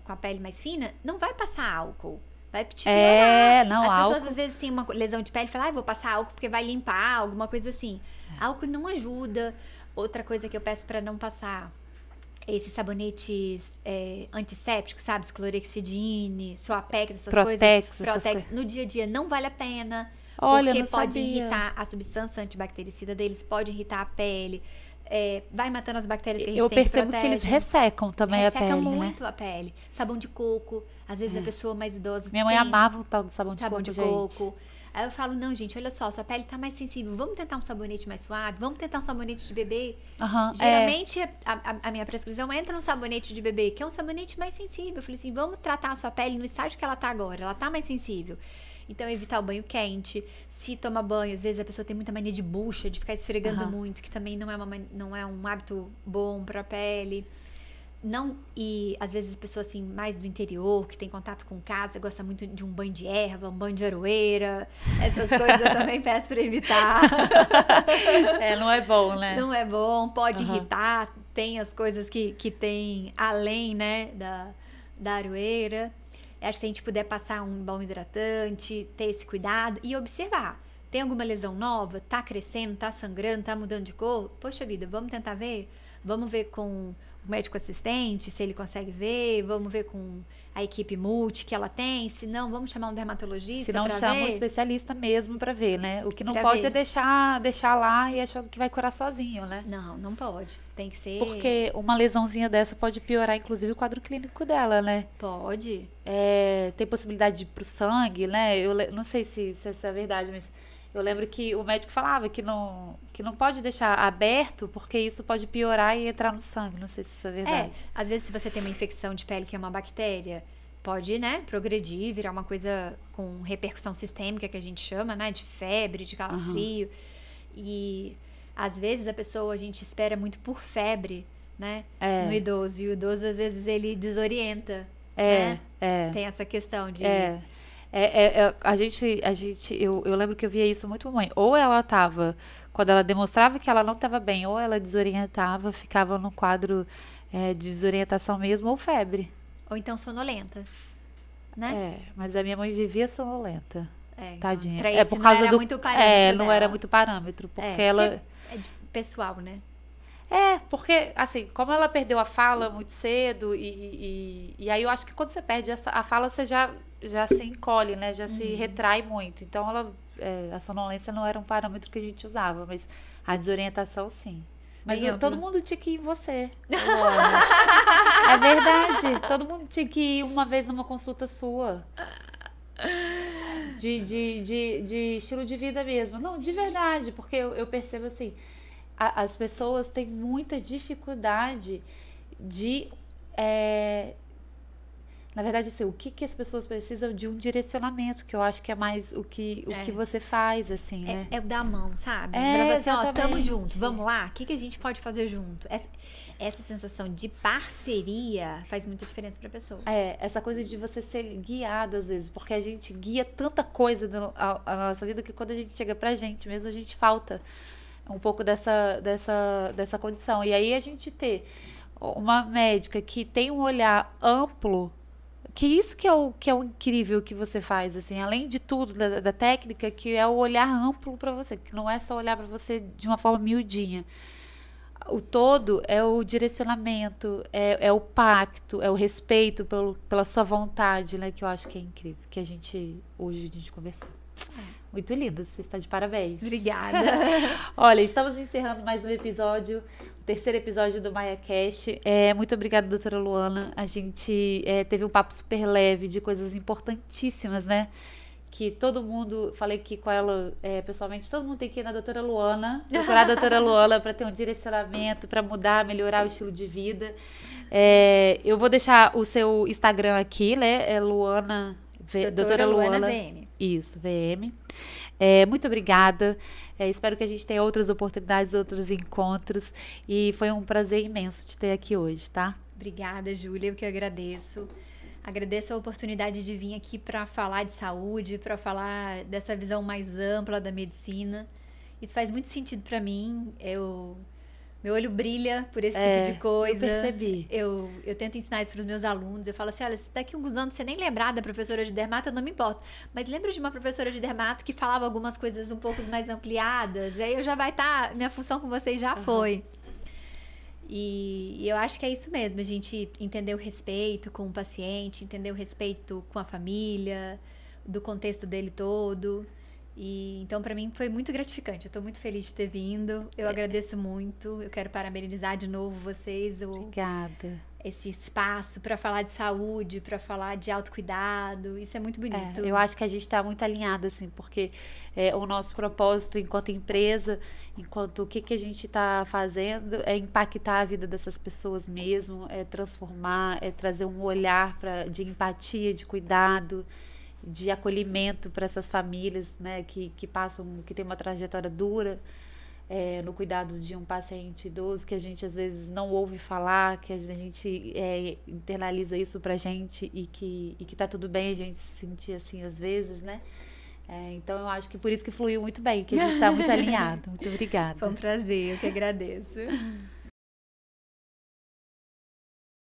a pele mais fina, não vai passar álcool. Vai te piorar. As pessoas às vezes têm uma lesão de pele e falam, vou passar álcool porque vai limpar, alguma coisa assim. Álcool não ajuda. Outra coisa que eu peço pra não passar, esses sabonetes antissépticos, sabe? Clorexidine, Suapex, essas coisas. No dia a dia não vale a pena. Porque pode irritar a substância antibactericida deles, pode irritar a pele. Vai matando as bactérias que a gente tem. Eu percebo que eles ressecam também a pele, Resseca muito a pele. Sabão de coco. Às vezes a pessoa mais idosa Minha mãe amava o tal do sabão de coco, gente. Aí eu falo, não, gente, olha só, sua pele tá mais sensível. Vamos tentar um sabonete mais suave? Vamos tentar um sabonete de bebê? Geralmente, a minha prescrição entra no sabonete de bebê, que é um sabonete mais sensível. Eu falei assim, vamos tratar a sua pele no estágio que ela tá agora. Ela tá mais sensível. Então, evitar o banho quente. Se toma banho, às vezes a pessoa tem muita mania de bucha, de ficar esfregando muito, que também não é um hábito bom pra pele. E às vezes a pessoa assim, mais do interior, que tem contato com casa, gosta muito de um banho de erva, um banho de aroeira. Essas coisas eu também peço pra evitar. Não é bom, né? Não é bom, pode irritar. Tem as coisas que tem além, né, da aroeira. Acho que se a gente puder passar um bom hidratante, ter esse cuidado e observar. Tem alguma lesão nova? Tá crescendo, tá sangrando, tá mudando de cor? Poxa vida, vamos tentar ver? Vamos ver com o médico assistente, se ele consegue ver. Vamos ver com a equipe multi que ela tem. Se não, vamos chamar um dermatologista. Se não, chama um especialista mesmo pra ver, né? O que não pode é deixar lá e achando que vai curar sozinho, né? Não pode. Tem que ser... Porque uma lesãozinha dessa pode piorar, inclusive, o quadro clínico dela, né? Pode. Tem possibilidade de ir pro sangue, né? Eu não sei se isso é verdade, mas... Eu lembro que o médico falava que não pode deixar aberto, porque isso pode piorar e entrar no sangue. Não sei se isso é verdade. Às vezes, se você tem uma infecção de pele que é uma bactéria, pode, né, progredir, virar uma coisa com repercussão sistêmica, que a gente chama, né, de febre, de calafrio. E, às vezes, a gente espera muito por febre, né, no idoso. E o idoso, às vezes, ele desorienta, né? Tem essa questão de... Eu lembro que eu via isso muito, mamãe. Ou ela tava, quando ela demonstrava que ela não estava bem, ou ela desorientava, ficava num quadro de desorientação mesmo, ou febre. Ou então sonolenta, né? Mas a minha mãe vivia sonolenta. Tadinha. Pra isso por causa não era muito parâmetro não era muito parâmetro, porque ela... É pessoal, né? Porque, assim, como ela perdeu a fala muito cedo, e aí eu acho que quando você perde a fala, você já se encolhe, né? Já se retrai muito. Então, a sonolência não era um parâmetro que a gente usava, mas a desorientação, sim. Mas todo mundo tinha que ir em você. É verdade. Todo mundo tinha que ir uma vez numa consulta sua. De estilo de vida mesmo. Não, de verdade, porque eu percebo assim... As pessoas têm muita dificuldade de... na verdade, assim, o que as pessoas precisam de um direcionamento, que eu acho que é mais o que você faz, assim, né? É dar a mão, sabe? Pra você, tamo junto, vamos lá? O que a gente pode fazer junto? Essa sensação de parceria faz muita diferença pra pessoa. Essa coisa de você ser guiado, às vezes, porque a gente guia tanta coisa na nossa vida que quando a gente chega pra gente mesmo, a gente falta um pouco dessa condição. E aí a gente ter uma médica que tem um olhar amplo, que isso que é o incrível que você faz, assim, além de tudo, da técnica, que é o olhar amplo para você, que não é só olhar para você de uma forma miudinha. O todo é o direcionamento, é o pacto, é o respeito pela sua vontade, né? Que eu acho que é incrível, que hoje a gente conversou. Muito lindo, você está de parabéns. Obrigada. Olha, estamos encerrando mais um episódio, o terceiro episódio do MaiaCast. Muito obrigada, doutora Luana. A gente teve um papo super leve de coisas importantíssimas, né? Que todo mundo, falei aqui com ela pessoalmente, todo mundo tem que ir na doutora Luana, procurar a doutora Luana para ter um direcionamento, para mudar, melhorar o estilo de vida. Eu vou deixar o seu Instagram aqui, né? É Luana, doutora Luana VM. Isso, VM. Muito obrigada. Espero que a gente tenha outras oportunidades, outros encontros. E foi um prazer imenso te ter aqui hoje, tá? Obrigada, Júlia, eu que agradeço. Agradeço a oportunidade de vir aqui para falar de saúde, para falar dessa visão mais ampla da medicina. Isso faz muito sentido para mim. Meu olho brilha por esse tipo de coisa. Eu percebi. Eu tento ensinar isso para os meus alunos. Eu falo assim, olha, se daqui a alguns anos você nem lembrar da professora de dermato, eu não me importo. Mas lembra de uma professora de dermato que falava algumas coisas um pouco mais ampliadas? E aí já vai estar, minha função com vocês já foi. E eu acho que é isso mesmo, a gente entender o respeito com o paciente, entender o respeito com a família, do contexto dele todo. E então, para mim, foi muito gratificante. Eu tô muito feliz de ter vindo. Eu agradeço muito. Eu quero parabenizar de novo vocês. Obrigada. Esse espaço para falar de saúde, para falar de autocuidado. Isso é muito bonito. Eu acho que a gente está muito alinhado, assim, porque o nosso propósito enquanto empresa, enquanto o que a gente está fazendo é impactar a vida dessas pessoas mesmo, é transformar, é trazer um olhar de empatia, de cuidado, de acolhimento para essas famílias, né, que tem uma trajetória dura no cuidado de um paciente idoso, que a gente às vezes não ouve falar, que a gente internaliza isso pra gente e que tá tudo bem a gente se sentir assim às vezes, né? Então eu acho que por isso que fluiu muito bem, que a gente tá muito alinhado. Muito obrigada. Foi um prazer, eu que agradeço.